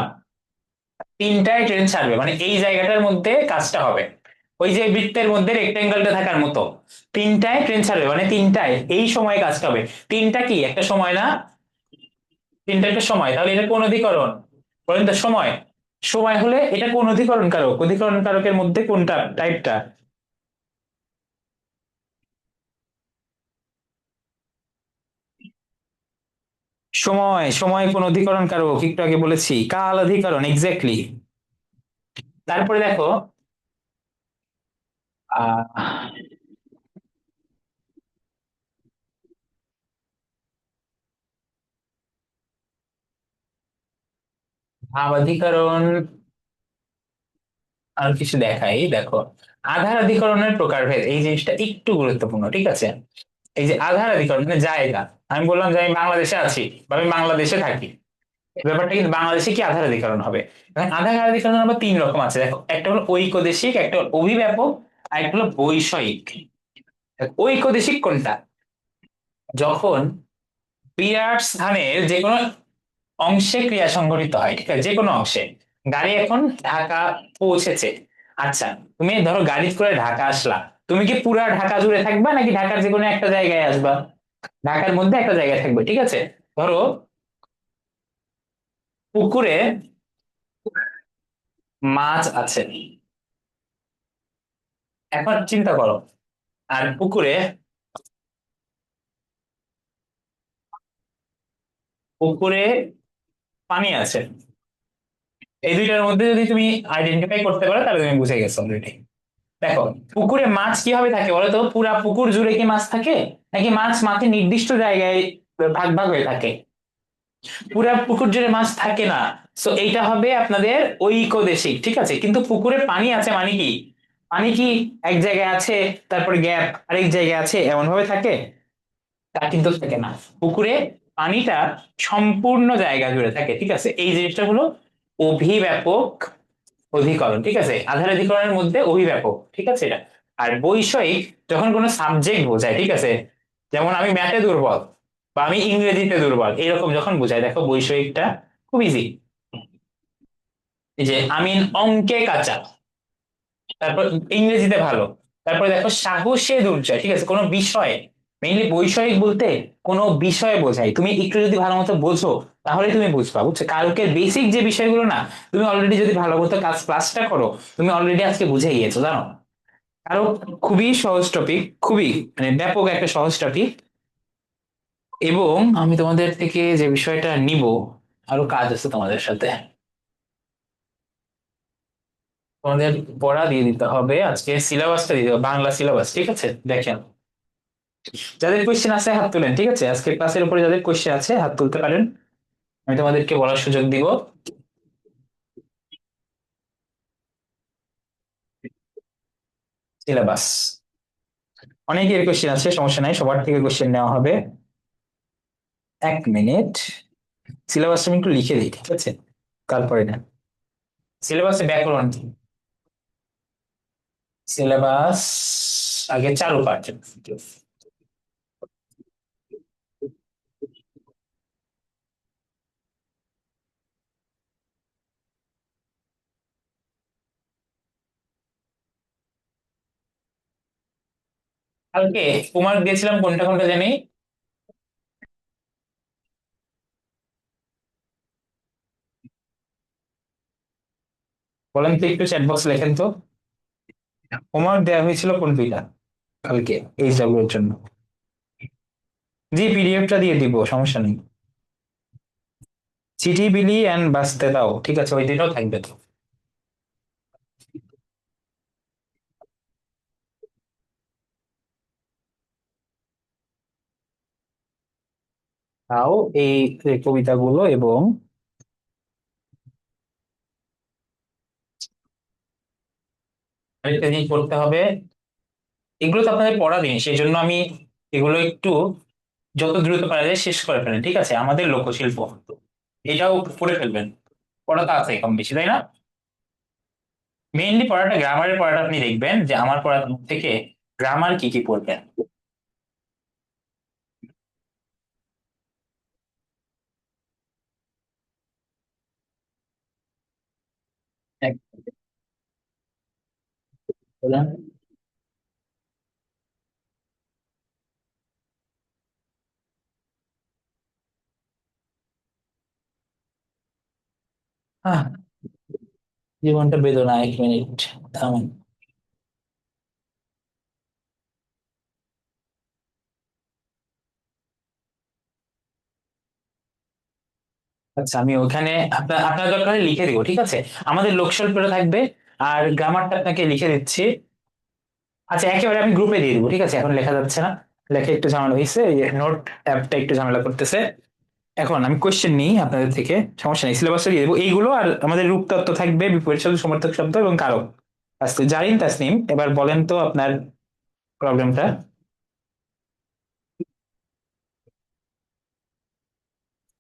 তিনটায় ট্রেন ছাড়বে, মানে এই জায়গাটার মধ্যে কাজটা হবে, ওই যে বৃত্তের মধ্যে রেক্টেঙ্গেলটা থাকার মতো, তিনটায় ট্রেন ছাড়বে মানে তিনটায় এই সময়ে কাজটা হবে। তিনটা কি একটা সময় না, তিনটা একটা সময়, তাহলে এটা কোন অধিকরণ, বলেন তো, সময়। সময় হলে এটা কোন অধিকরণ কারক, অধিকরণ কারকের মধ্যে কোনটা টাইপটা? সময়, সময় কোন অধিকরণ কারক, একটু আগে বলেছি কাল অধিকরণ, এক্স্যাক্টলি। তারপরে দেখো, আহ ভাব অধিকরণ আর কিছু দেখাই, দেখো, আধার অধিকরণের প্রকারভেদ, এই জিনিসটা একটু গুরুত্বপূর্ণ, ঠিক আছে। এই যে আধার অধিকরণ মানে জায়গা, আমি বললাম যে আমি বাংলাদেশে আছি বা আমি বাংলাদেশে থাকি, ব্যাপারটা কিন্তু বাংলাদেশে কি আধার অধিকরণ হবে। এখন আধার অধিকরণ আবার তিন রকম আছে, দেখো, একটা হলো ঐকদেশিক, একটা হলো অভিব্যাপক, আর একটা হলো বৈষয়িক। ঐকদেশিক কোনটা, যখন ক্রিয়ার স্থানের যে কোনো অংশে ক্রিয়া সংঘটিত হয়, ঠিক আছে, যে কোনো অংশে। গাড়ি এখন ঢাকা পৌঁছেছে, আচ্ছা, তুমি ধরো গাড়ি করে ঢাকা আসলা, তুমি কি পুরা ঢাকা জুড়ে থাকবা নাকি ঢাকার যে কোনো একটা জায়গায় আসবা? ঢাকার মধ্যে একটা জায়গায় থাকবে, ঠিক আছে। ধরো পুকুরে মাছ আছে, এখন চিন্তা করো, আর পুকুরে, পুকুরে পানি আছে, এই দুইটার মধ্যে যদি তুমি আইডেন্টিফাই করতে পারো তাহলে তুমি বুঝে গেছো অলরেডি। দেখো, পুকুরে মাছ কিভাবে থাকে বলো তো, পুরা পুকুর জুড়ে কি মাছ থাকে, নাকি মাছ মাঠে নির্দিষ্ট জায়গায় ভাগ ভাগ হয়ে থাকে? পুরা পুকুর জুড়ে মাছ থাকে না। সো এইটা হবে আপনাদের ঐকদেশিক, ঠিক আছে। কিন্তু পুকুরে পানি আছে মানে কি, পানি কি এক জায়গায় আছে তারপরে গ্যাপ আরেক জায়গায় আছে এমন ভাবে থাকে? তা কিন্তু থাকে না। পুকুরে পানিটা সম্পূর্ণ জায়গা জুড়ে থাকে, ঠিক আছে, এই জিনিসটা হলো অভিব্যাপক অধিকরণ, ঠিক আছে, আধার অধিকরণের মধ্যে অভিব্যাপক, ঠিক আছে এটা। আর বৈষয়িক যখন কোনো সাবজেক্ট বোঝায়, ঠিক আছে, যেমন আমি ম্যাথে দুর্বল বা আমি ইংরেজিতে দুর্বল, এরকম যখন বোঝায়, দেখো বৈষয়িকটা খুব ইজি। এই যে আমি অঙ্কে কাঁচা, তারপর ইংরেজিতে ভালো, তারপরে দেখো সাহসে দুর্জয়, ঠিক আছে, কোনো বিষয়, মেইনলি বৈষয়িক বলতে কোনো বিষয় বোঝাই, তুমি একটু যদি ভালো মতো বোঝো তাহলে তুমি বুঝবা, বুঝছো, কালকের বেসিক যে বিষয়গুলো না, তুমি অলরেডি যদি ভালো মতো ক্লাসটা করো, তুমি অলরেডি আজকে বুঝে গিয়েছো, জানো। আরো খুবই সহজ টপিক, খুবই মানে ব্যাপক একটা সহজ টপিক। এবং আমি তোমাদের থেকে যে বিষয়টা নিব, আরো কাজ আছে তোমাদের সাথে, তোমাদের পড়া দিয়ে দিতে হবে, আজকে সিলেবাসটা দিয়ে দেবো, বাংলা সিলেবাস, ঠিক আছে। দেখেন, যাদের কোয়েশ্চেন আছে হাত তুলেন, ঠিক আছে, আজকের ক্লাসের উপরে যাদের কোয়েশ্চেন আছে হাত তুলতে পারেন, আমি তোমাদেরকে বলার সুযোগ দিব। সিলেবাস, অনেকের কোয়েশ্চেন আছে, সমস্যা নাই, সবার থেকে কোয়েশ্চেন নেওয়া হবে। 1 মিনিট, সিলেবাসটা আমি একটু লিখে দিই, ঠিক আছে? তারপরে না, সিলেবাসে ব্যাকরণ কি? সিলেবাস আগে চারুপাঠ। কালকে হোমওয়ার্ক দিয়েছিলাম কোনটা কোনটা জানি? বলেন তো একটু, চ্যাট বক্স লেখেন তো। হোমওয়ার্ক দেওয়া হয়েছিল কোন দুইটা কালকে এইচডব্লিউ এর জন্য? জি, পিডিএফটা দিয়ে দিব, সমস্যা নেই। চিঠি বিলি এন্ড বাঁচতে দাও, ঠিক আছে, ওই দুইটাও থাকবে তো। তাও এই এই কবিতাগুলো এবং আরেকটা জিনিস করতে হবে, এগুলো তো আপনাদের পড়া দিন, সেই জন্য আমি এগুলো একটু যত দ্রুত পারা যায় শেষ করে ফেলেন, ঠিক আছে? আমাদের লোকশিল্প এটাও পড়ে ফেলবেন, পড়া তো আছে কম বেশি, তাই না? মেইনলি পড়াটা, গ্রামারের পড়াটা আপনি দেখবেন যে আমার পড়া থেকে গ্রামার কি কি পড়বেন। এক বলেন। আহ, জীবনটা বেদনা, 1 মিনিট থামেন। আচ্ছা, আমি ওখানে আপনার দরকার হলে লিখে দিব, ঠিক আছে? আমাদের লোকশিল্পটা থাকবে, আর গ্রামারটা আপনাকে লিখে দিচ্ছি। আচ্ছা, একেবারে আমি গ্রুপে দিয়ে দিব, ঠিক আছে? এখন লেখা যাচ্ছে না, লেখা একটু ঝামেলা হয়েছে, এই নোট অ্যাপটা একটু ঝামেলা করতেছে। এখন আমি কোশ্চেন নিই আপনাদের থেকে, সমস্যা নেই, সিলেবাসটা দিয়ে দেবো। এইগুলো আর আমাদের রূপতত্ত্ব থাকবে, বিপরীত শব্দ, সমার্থক শব্দ এবং কারক। আচ্ছা, জারিন তাসনিম, এবার বলেন তো আপনার প্রবলেমটা।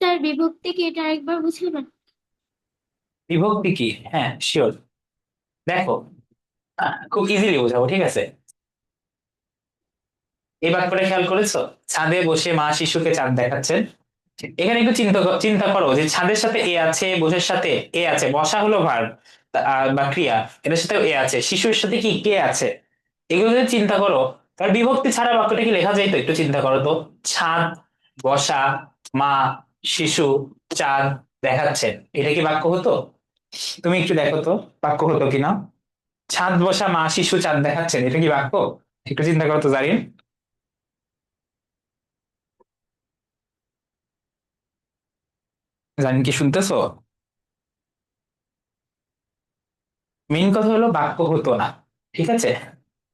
স্যার বিভক্তি কি, এটা আরেকবার বুঝাবেন? বিভক্তি কি? হ্যাঁ, শিওর। দেখো, খুব ইজিলি বোঝাবো, ঠিক আছে? এবার করে খেয়াল করেছো, ছাদে বসে মা শিশুকে চাঁদ দেখাচ্ছেন। এখানে একটু চিন্তা করো যে ছাদের সাথে এ আছে, বসের সাথে এ আছে, বসা হলো ভার্ব বা ক্রিয়া, এটার সাথে এ আছে, শিশুর সাথে কি কে আছে, এগুলো যদি চিন্তা করো, তার বিভক্তি ছাড়া বাক্যটা কি লেখা যায়? তো একটু চিন্তা করো তো। ছাদ, বসা, মা, শিশু, চাঁদ দেখাচ্ছেন, এটা কি বাক্য হতো? তুমি একটু দেখো তো, বাক্য হতো কিনা? ছাদ, বসা, মা, শিশু, চাঁদ দেখাচ্ছেন, এটা কি বাক্য? একটু চিন্তা করো তো, জারিন। জারিন কি শুনতেছো? মেইন কথা হলো বাক্য হতো না, ঠিক আছে?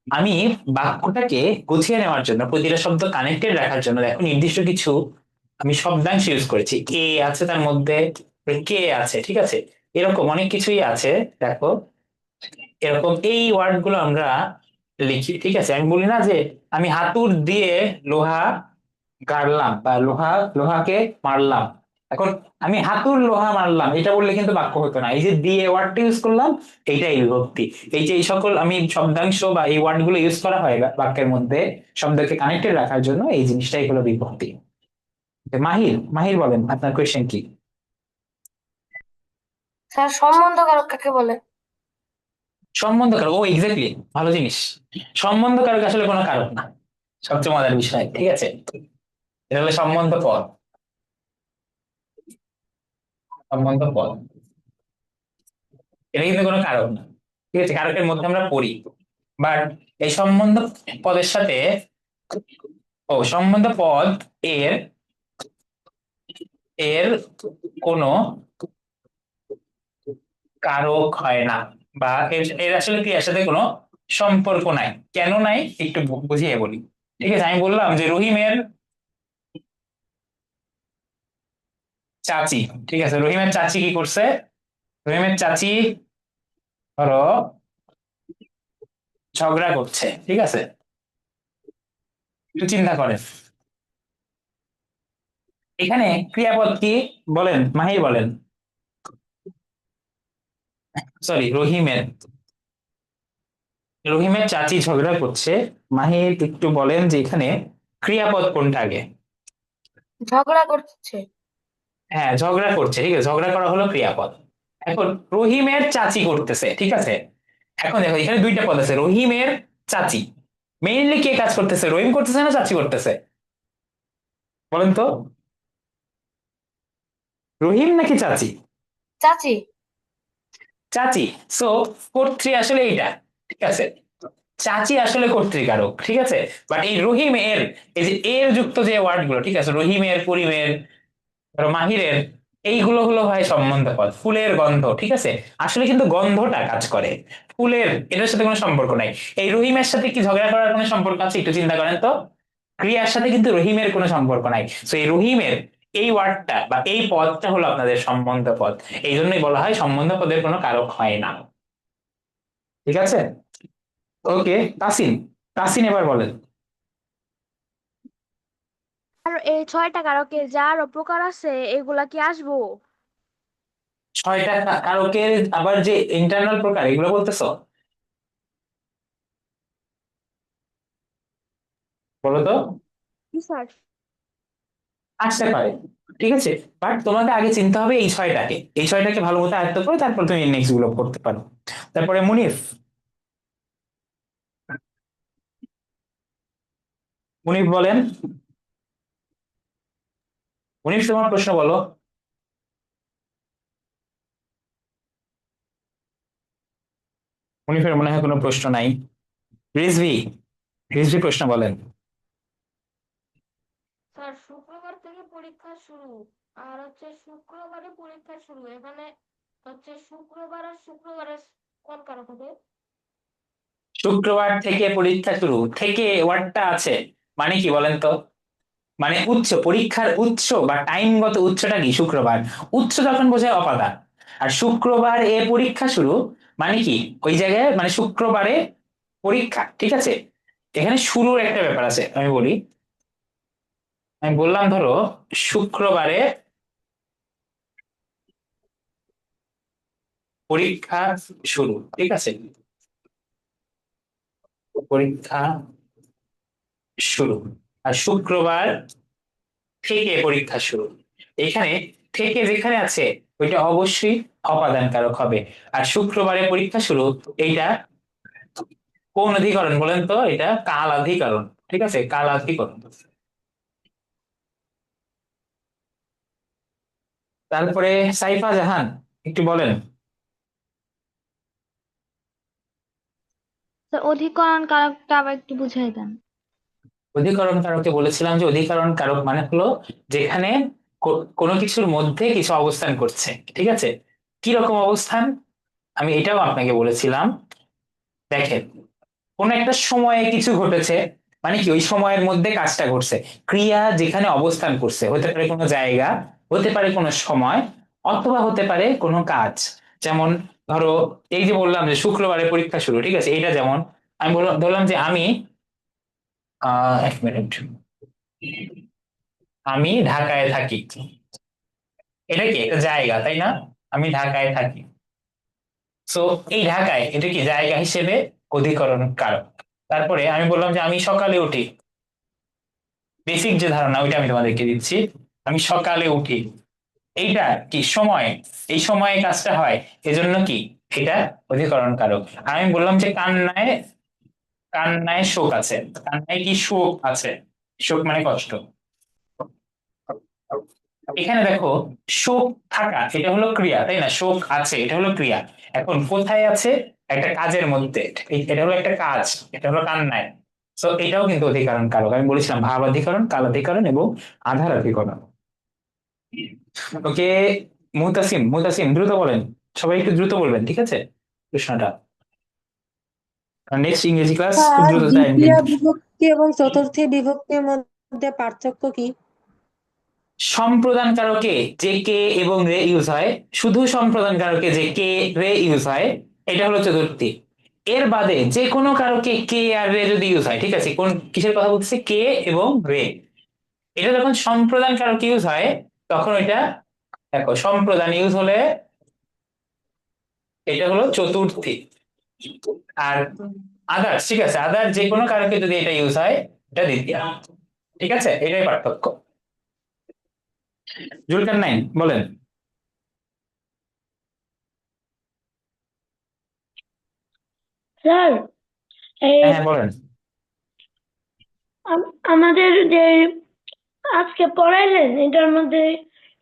আমি বাক্যটাকে গুছিয়ে নেওয়ার জন্য, প্রতিটা শব্দ কানেক্টেড রাখার জন্য দেখো নির্দিষ্ট কিছু আমি শব্দাংশ ইউজ করেছি। এ আছে তার মধ্যে, কে আছে, ঠিক আছে, এরকম অনেক কিছুই আছে। দেখো, এরকম এই ওয়ার্ড গুলো আমরা লিখি, ঠিক আছে? আমি বলি না যে আমি হাতুড় দিয়ে লোহা গাড়লাম বা লোহাকে মারলাম। এখন আমি হাতুড় লোহা মারলাম এটা বললে কিন্তু বাক্য হতো না, এই যে দিয়ে ওয়ার্ডটা ইউজ করলাম, এইটাই বিভক্তি। এই যে এই সকল আমি শব্দাংশ বা এই ওয়ার্ড গুলো ইউজ করা হয় বাক্যের মধ্যে শব্দকে কানেক্টেড রাখার জন্য, এই জিনিসটাই হলো বিভক্তি। মাহির, মাহির বলেন আপনার কোয়েশ্চেন কি? স্যার সম্বন্ধকারক কাকে বলে? সম্বন্ধকারক, ও এক্স্যাক্টলি, ভালো জিনিস। সম্বন্ধকারক আসলে কোনো কারক না, সবচেয়ে মজার বিষয়, ঠিক আছে? এটা হলো সম্বন্ধ পদ, সম্বন্ধ পদ, এটা কিন্তু কোনো কারক না, ঠিক আছে? কারকের মধ্যে আমরা পড়ি, বাট এই সম্বন্ধ পদের সাথে, সম্বন্ধ পদ এর এর কোনো কারক হয় না, বা এর এর আসলে ক্রিয়ার সাথে কোনো সম্পর্ক নাই। কেন নাই একটু বুঝিয়ে বলি, ঠিক আছে? আমি বললাম যে রহিমের চাচি, ঠিক আছে, রহিমের চাচি কি করছে? রহিমের চাচি ধরো ঝগড়া করছে, ঠিক আছে? একটু চিন্তা করেন, এখানে ক্রিয়াপদ কি বলেন, মাহির বলেন। সরি, রহিমের রহিমের চাচি ঝগড়া করছে। মাহির একটু বলেন যে এখানে ক্রিয়াপদ কোনটা আগে। ঝগড়া করছে। হ্যাঁ, ঝগড়া করছে, ঠিক আছে, ঝগড়া করা হলো ক্রিয়াপদ। এখন রহিমের চাচি করতেছে, ঠিক আছে। এখন দেখো এখানে দুইটা পদ আছে, রহিমের চাচি। মেইনলি কে কাজ করতেছে, রহিম করতেছে না চাচি করতেছে বলেন তো? রহিম নাকি চাচি? চাচি। চাচি। সো কর্ত্রী আসলে এইটা, ঠিক আছে। চাচি আসলে কর্তৃকারক, ঠিক আছে। বাট এই রহিম এর, এই যে এর যুক্ত যে ওয়ার্ড গুলো, ঠিক আছে, রহিমের, করিমের, ধরো মাহিরের, এইগুলো হলো হয় সম্বন্ধ পদ। ফুলের গন্ধ, ঠিক আছে, আসলে কিন্তু গন্ধটা কাজ করে, ফুলের এটার সাথে কোনো সম্পর্ক নাই। এই রহিমের সাথে কি ঝগড়া করার কোনো সম্পর্ক আছে একটু চিন্তা করেন তো। ক্রিয়ার সাথে কিন্তু রহিমের কোনো সম্পর্ক নাই। তো এই রহিমের এই ওয়ার্ডটা বা এই পদটা হলো আপনাদের সম্বন্ধ পদ। এই জন্যই বলা হয় সম্বন্ধ পদের কোনো কারক হয় না, ঠিক আছে। ওকে, তাসিন, তাসিন এবার বলেন। আর এই 6টা কারকে যার অপকার আছে এগুলা কি আসবো? ছয়টা কারকের আবার যে ইন্টারনাল প্রকার এগুলো বলতেছো, বলো তো। কি স্যার? আসতে পারে, ঠিক আছে। বাট তোমাকে আগে চিনতে হবে এই ছয়টাকে, এই ছয়টাকে ভালো মতো আয়ত্ত করে তারপর তুমি নেক্সট গুলো করতে পারো। তারপরে মুনিফ, মুনিফ বলেন। মুনিফ তোমার প্রশ্ন বলো। মুনিফের মনে হয় কোনো প্রশ্ন নাই। রিজভি, রিজভি প্রশ্ন বলেন। স্যার শুক্রবার থেকে পরীক্ষা শুরু, আর শুক্রবারে পরীক্ষা শুরু, এখানে শুক্রবার আর শুক্রবারের কোন কারক হবে? শুক্রবার থেকে পরীক্ষা শুরু, থেকে ওয়ার্ডটা আছে মানে কি বলেন তো? মানে উৎস, পরীক্ষার উৎস বা টাইমগত উৎসটা কি শুক্রবার। উৎস যখন বোঝায় অপাদান। আর শুক্রবার এ পরীক্ষা শুরু মানে কি, ওই জায়গায় মানে শুক্রবারে পরীক্ষা, ঠিক আছে। এখানে শুরুর একটা ব্যাপার আছে, আমি বলি। আমি বললাম ধরো শুক্রবারে পরীক্ষা শুরু, ঠিক আছে, পরীক্ষা শুরু। আর শুক্রবার থেকে পরীক্ষা শুরু, এখানে থেকে যেখানে আছে ওইটা অবশ্যই অপাদান কারক হবে। আর শুক্রবারে পরীক্ষা শুরু, এইটা কোন অধিকরণ বলেন তো? এটা কালাধিকরণ, ঠিক আছে, কালাধিকরণ। তারপরে সাইফা জাহান, একটু বলেন। স্যার অধিকরণ কারকটা আবার একটু বুঝাই দেন। অধিকরণ কারকে বলেছিলাম যে অধিকরণ কারক মানে হলো যেখানে কোনো কিছুর মধ্যে কিছু অবস্থান করছে, ঠিক আছে। কি রকম অবস্থান, আমি এটাও আপনাকে বলেছিলাম। দেখেন, কোন একটা সময়ে কিছু ঘটেছে, মানে কি ওই সময়ের মধ্যে কাজটা ঘটছে। ক্রিয়া যেখানে অবস্থান করছে, হতে পারে কোনো জায়গা, হতে পারে কোনো সময়, অথবা হতে পারে কোনো কাজ। যেমন ধরো এই যে বললাম যে শুক্রবারে পরীক্ষা শুরু, ঠিক আছে, এটা যেমন আমি ধরলাম যে আমি এক মিনিট, আমি ঢাকায় থাকি। এটা কি একটা জায়গা, তাই না? আমি ঢাকায় থাকি। সো এই ঢাকায় এটা কি জায়গা হিসেবে অধিকরণ কারক। তারপরে আমি বললাম যে আমি সকালে উঠি, বেসিক যে ধারণা ওইটা আমি তোমাদেরকে দিচ্ছি। আমি সকালে উঠি, এইটা কি সময়, এই সময়ে কাজটা হয়, এজন্য কি এটা অধিকরণ কারক। আর আমি বললাম যে কান্নায়, কান্নায় শোক আছে, কান্নায় কি শোক আছে, শোক মানে কষ্ট। এখানে দেখো শোক থাকা এটা হলো ক্রিয়া, তাই না, শোক আছে এটা হলো ক্রিয়া। এখন কোথায় আছে, একটা কাজের মধ্যে, এটা হলো একটা কাজ, এটা হলো কান্নায়। তো এটাও কিন্তু অধিকরণ কারক, আমি বলেছিলাম ভাবাধিকরণ, কালাধিকরণ এবং আধারাধিকরণ। ওকে, মুতাসিম, মুতাসিম দ্রুত বলেন, সবাই একটু দ্রুত বলবেন, ঠিক আছে প্রশ্নটা। নেক্সট ইংরেজি ক্লাস খুব স্যার, দ্রুত টাইম দিন। দ্বিতীয় বিভক্তি এবং চতুর্থী বিভক্তির মধ্যে পার্থক্য কি? সম্প্রদান কারকে যে কে এবং রে ইউজ হয়, শুধু সম্প্রদান কারকে যে কে রে ইউজ হয়, এটা হলো চতুর্থী। এর বাদে যে কোনো কারকে কে আর রে যদি ইউজ হয়, ঠিক আছে, কোন কিসের কথা বলতেছে, কে এবং রে, এটা যখন সম্প্রদান কারক ইউজ হয় তখন ওইটা দেখো সম্প্রদান ইউজ হলে এটা হলো চতুর্থী। আর আদার্স, ঠিক আছে, আদার যে কোনো কারকে যদি এটা ইউজ হয় এটা দ্বিতীয়া। ঠিক আছে, এটাই পার্থক্য। জুলকার নাইন বলেন। স্যার এই হ্যাঁ হ্যাঁ বলেন। আমাদের যে আজকে পড়াইলেন এটার মধ্যে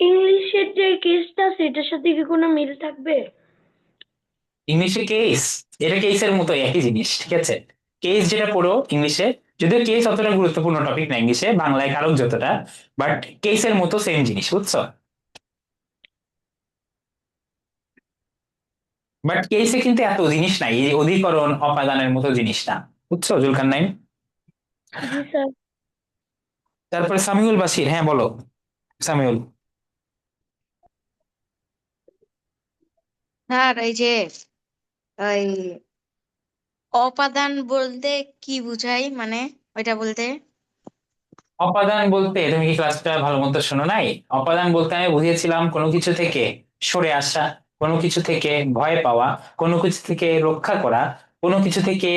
ইংলিশের যে কেসটা আছে এটার সাথে কি কোনো মিল থাকবে? ইংলিশে কেস, এটা কেসের মতো একই জিনিস, ঠিক আছে। কেস যেটা পড়ো ইংলিশে, যদিও কেস অতটা গুরুত্বপূর্ণ টপিক না ইংলিশে, বাংলায় কারক যতটা, বাট কেসের মতো সেম জিনিস, বুঝছো। বাট কেসে কিন্তু এত জিনিস নাই, এই যে অধিকরণ অপাদানের মতো জিনিস না, বুঝছো জুলকার নাইন। জি স্যার। তারপরে সামিউল বাশির, হ্যাঁ বলো সামিউল। স্যার এই যে ওই অপাদান বলতে কি বুঝাই, মানে ওইটা বলতে? অপাদান বলতে তুমি কি ক্লাসটা ভালো মতো শোনো নাই? অপাদান বলতে আমি বুঝিয়েছিলাম কোনো কিছু থেকে সরে আসা, কোনো কিছু থেকে ভয় পাওয়া, কোনো কিছু থেকে রক্ষা করা, কোনো কিছু থেকে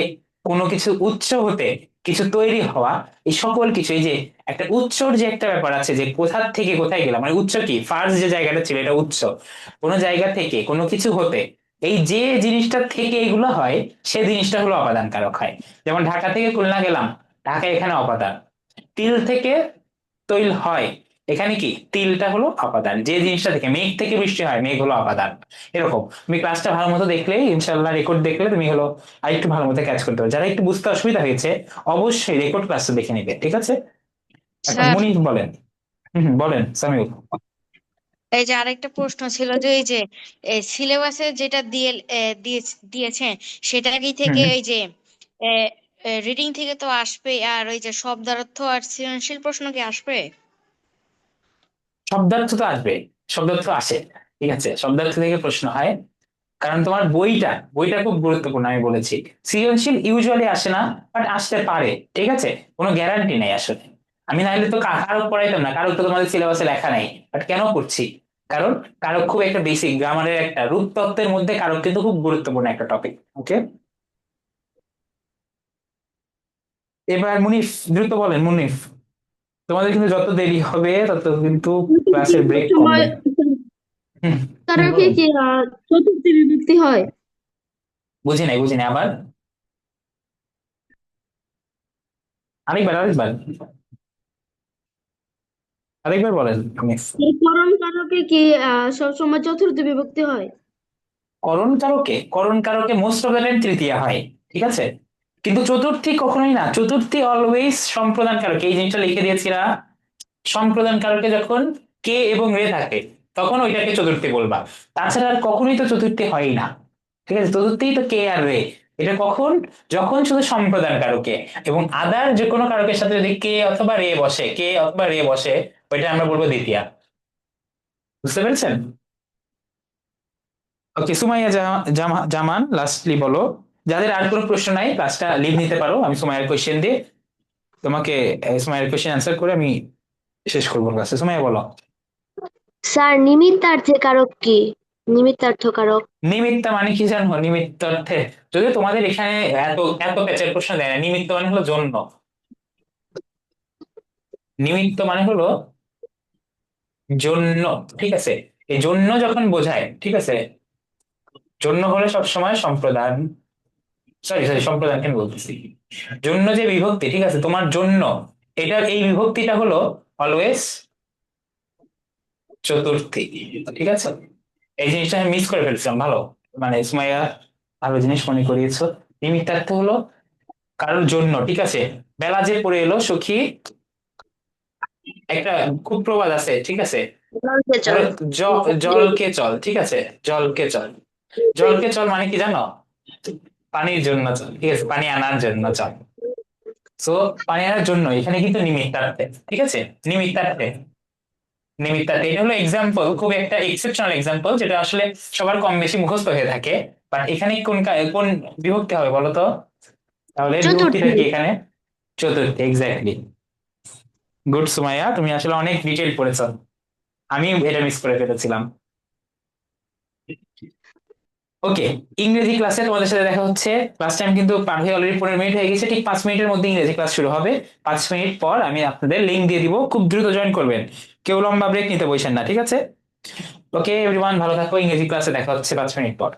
কোনো কিছু উৎস হতে কিছু তৈরি হওয়া, এই সকল কিছু। এই যে একটা উৎসর যে একটা ব্যাপার আছে, যে কোথা থেকে কোথায় গেলাম, মানে উৎস কি, ফার্স্ট যে জায়গাটা ছিল এটা উৎস। কোনো জায়গা থেকে কোনো কিছু হতে, এই যে জিনিসটা থেকে এগুলো হয়, সে জিনিসটা হলো অপাদান কারক হয়। যেমন ঢাকা থেকে খুলনা গেলাম, ঢাকা এখানে অপাদান। তিল থেকে তৈল হয়, এখানে কি তিলটা হলো অপাদান। যে জিনিসটা থেকে, মেঘ থেকে বৃষ্টি হয়, মেঘ হলো অপাদান। এরকম তুমি ক্লাসটা ভালো মতো দেখলে, ইনশাল্লাহ রেকর্ড দেখলে তুমি হলো আর একটু ভালো মতো ক্যাচ করতে পারবে। যারা একটু বুঝতে অসুবিধা হয়েছে অবশ্যই রেকর্ড ক্লাসটা দেখে নিবে, ঠিক আছে। এখন স্যার মুনিফ বলেন। বলেন সামিউল। এই যে আরেকটা প্রশ্ন ছিল যে এই যে সিলেবাসে যেটা দিয়েছেন সেটা কি থেকে হম এই যে রিডিং থেকে তো আসবে, আর ওই যে শব্দার্থ আর সৃজনশীল প্রশ্ন কি আসবে? শব্দার্থ তো আসবে, শব্দার্থ আসে, ঠিক আছে, শব্দার্থ থেকে প্রশ্ন হয়। কারণ তোমার বইটা বইটা খুব গুরুত্বপূর্ণ, আমি বলেছি। সৃজনশীল ইউজুয়ালি আসে না, বাট আসতে পারে, ঠিক আছে, কোনো গ্যারান্টি নেই আসলে। আমি না হলে তো কারক পড়াইতাম না, কারক তো তোমাদের সিলেবাসে লেখা নাই, বাট কেন করছি, কারণ কারক খুব একটা বেসিক গ্রামারের একটা রূপতত্ত্বের মধ্যে কারক কিন্তু খুব গুরুত্বপূর্ণ একটা টপিক। ওকে, এবার মুনিফ দ্রুত বলেন মুনিফ। তোমাদের কিন্তু যত দেরি হবে তত কিন্তু ক্লাসের ব্রেক সময় কমবে। হুম, কারকে বলুন। কি চতুর্থী বিভক্তি হয়? বুঝি নাই আবার আরেকবার আরেকবার আরেকবার বলেন মিস। এই করণ কারকে কি সবসময় চতুর্থ বিভক্তি হয়? করণ কারকে মোস্ট অফ দ্য টাইম তৃতীয়া হয়, ঠিক আছে, কিন্তু চতুর্থী কখনোই না। চতুর্থী অলওয়েজ সম্প্রদান কারকে, এই জিনিসটা লিখে দিয়েছিলা। সম্প্রদান কারকে যখন কে এবং রে থাকে তখন ওইটাকে চতুর্থী বলবা, তাছাড়া আর কখনোই তো চতুর্থী হয়ই না, ঠিক আছে। চতুর্থী তো কে আর রে, এটা কখন, যখন শুধু সম্প্রদান কারকে এবং আদার যে কোনো কারকের সাথে যদি কে অথবা রে বসে, কে অথবা রে বসে, ওইটা আমরা বলবো দ্বিতীয়া। বুঝতে পেরেছেন? ওকে, সুমাইয়া জামান লাস্টলি বলো। যাদের আর কোনো প্রশ্ন নাই ক্লাসটা লিভ নিতে পারো, আমি সুমাইয়ার কোয়েশ্চেন দিয়ে তোমাকে সুমাইয়ার কোয়েশ্চেন অ্যান্সার করে আমি শেষ করবো ক্লাসে। সুমাইয়া বলো। স্যার নিমিত্তার্থে কারক কি? নিমিত্তার্থ কারক। নিমিত্ত মানে কি জানো? নিমিত্ত অর্থে, যদি তোমাদের এখানে এত এত প্যাচের প্রশ্ন দেয় না, নিমিত্ত মানে হলো জন্য। নিমিত্ত মানে হলো জন্য, ঠিক আছে। এই জন্য যখন বোঝায়, ঠিক আছে, জন্য হলে সবসময় সম্প্রদান, সরি সরি সম্প্রদান কেন বলতেছি, জন্য যে বিভক্তি, ঠিক আছে, তোমার জন্য, এটার এই বিভক্তিটা হলো অলওয়েজ চতুর্থী, ঠিক আছে। এই জিনিসটা আমি মিস করে ফেলছিলাম, ভালো, মানে সুমাইয়া ভালো জিনিস মনে করিয়েছো। নিমিত্তার্থ হলো কারোর জন্য, ঠিক আছে। বেলা যে পড়ে এলো সখী, একটা খুব প্রবাদ আছে, ঠিক আছে, জলকে চল। ধরো জলকে চল, ঠিক আছে, জলকে চল। জলকে চল মানে কি জানো? পানির জন্য চল, ঠিক আছে, পানি আনার জন্য চল। সো পানি আনার জন্য এখানে কিন্তু নিমিত্তার্থে, ঠিক আছে, নিমিত্তার্থে, নিমিত্তার্থে এটা হলো এক্সাম্পল, খুব একটা এক্সেপশনাল এক্সাম্পল, যেটা আসলে সবার কম বেশি মুখস্থ হয়ে থাকে। বাট এখানে কোন বিভক্তি হবে বলো তো? তাহলে বিভক্তিটা চতুর্থী। কি এখানে? চতুর্থী, এক্স্যাক্টলি। গুড সুমাইয়া, তুমি আসলে অনেক ডিটেল পড়েছো, আমি এটা মিস করে ফেলেছিলাম। ওকে, ইংরেজি ক্লাসে তোমাদের সাথে দেখা হচ্ছে। ক্লাস টাইম কিন্তু পার হয়ে অলরেডি 15 মিনিট হয়ে গেছে, ঠিক 5 মিনিটের মধ্যে ইংরেজি ক্লাস শুরু হবে। 5 মিনিট পর আমি আপনাদের লিঙ্ক দিয়ে দিব, খুব দ্রুত জয়েন করবেন, কেউ লম্বা ব্রেক নিতে বসেন না, ঠিক আছে? ওকে এভরিওয়ান, ভালো থাকো, ইংরেজি ক্লাসে দেখা হচ্ছে 5 মিনিট পর।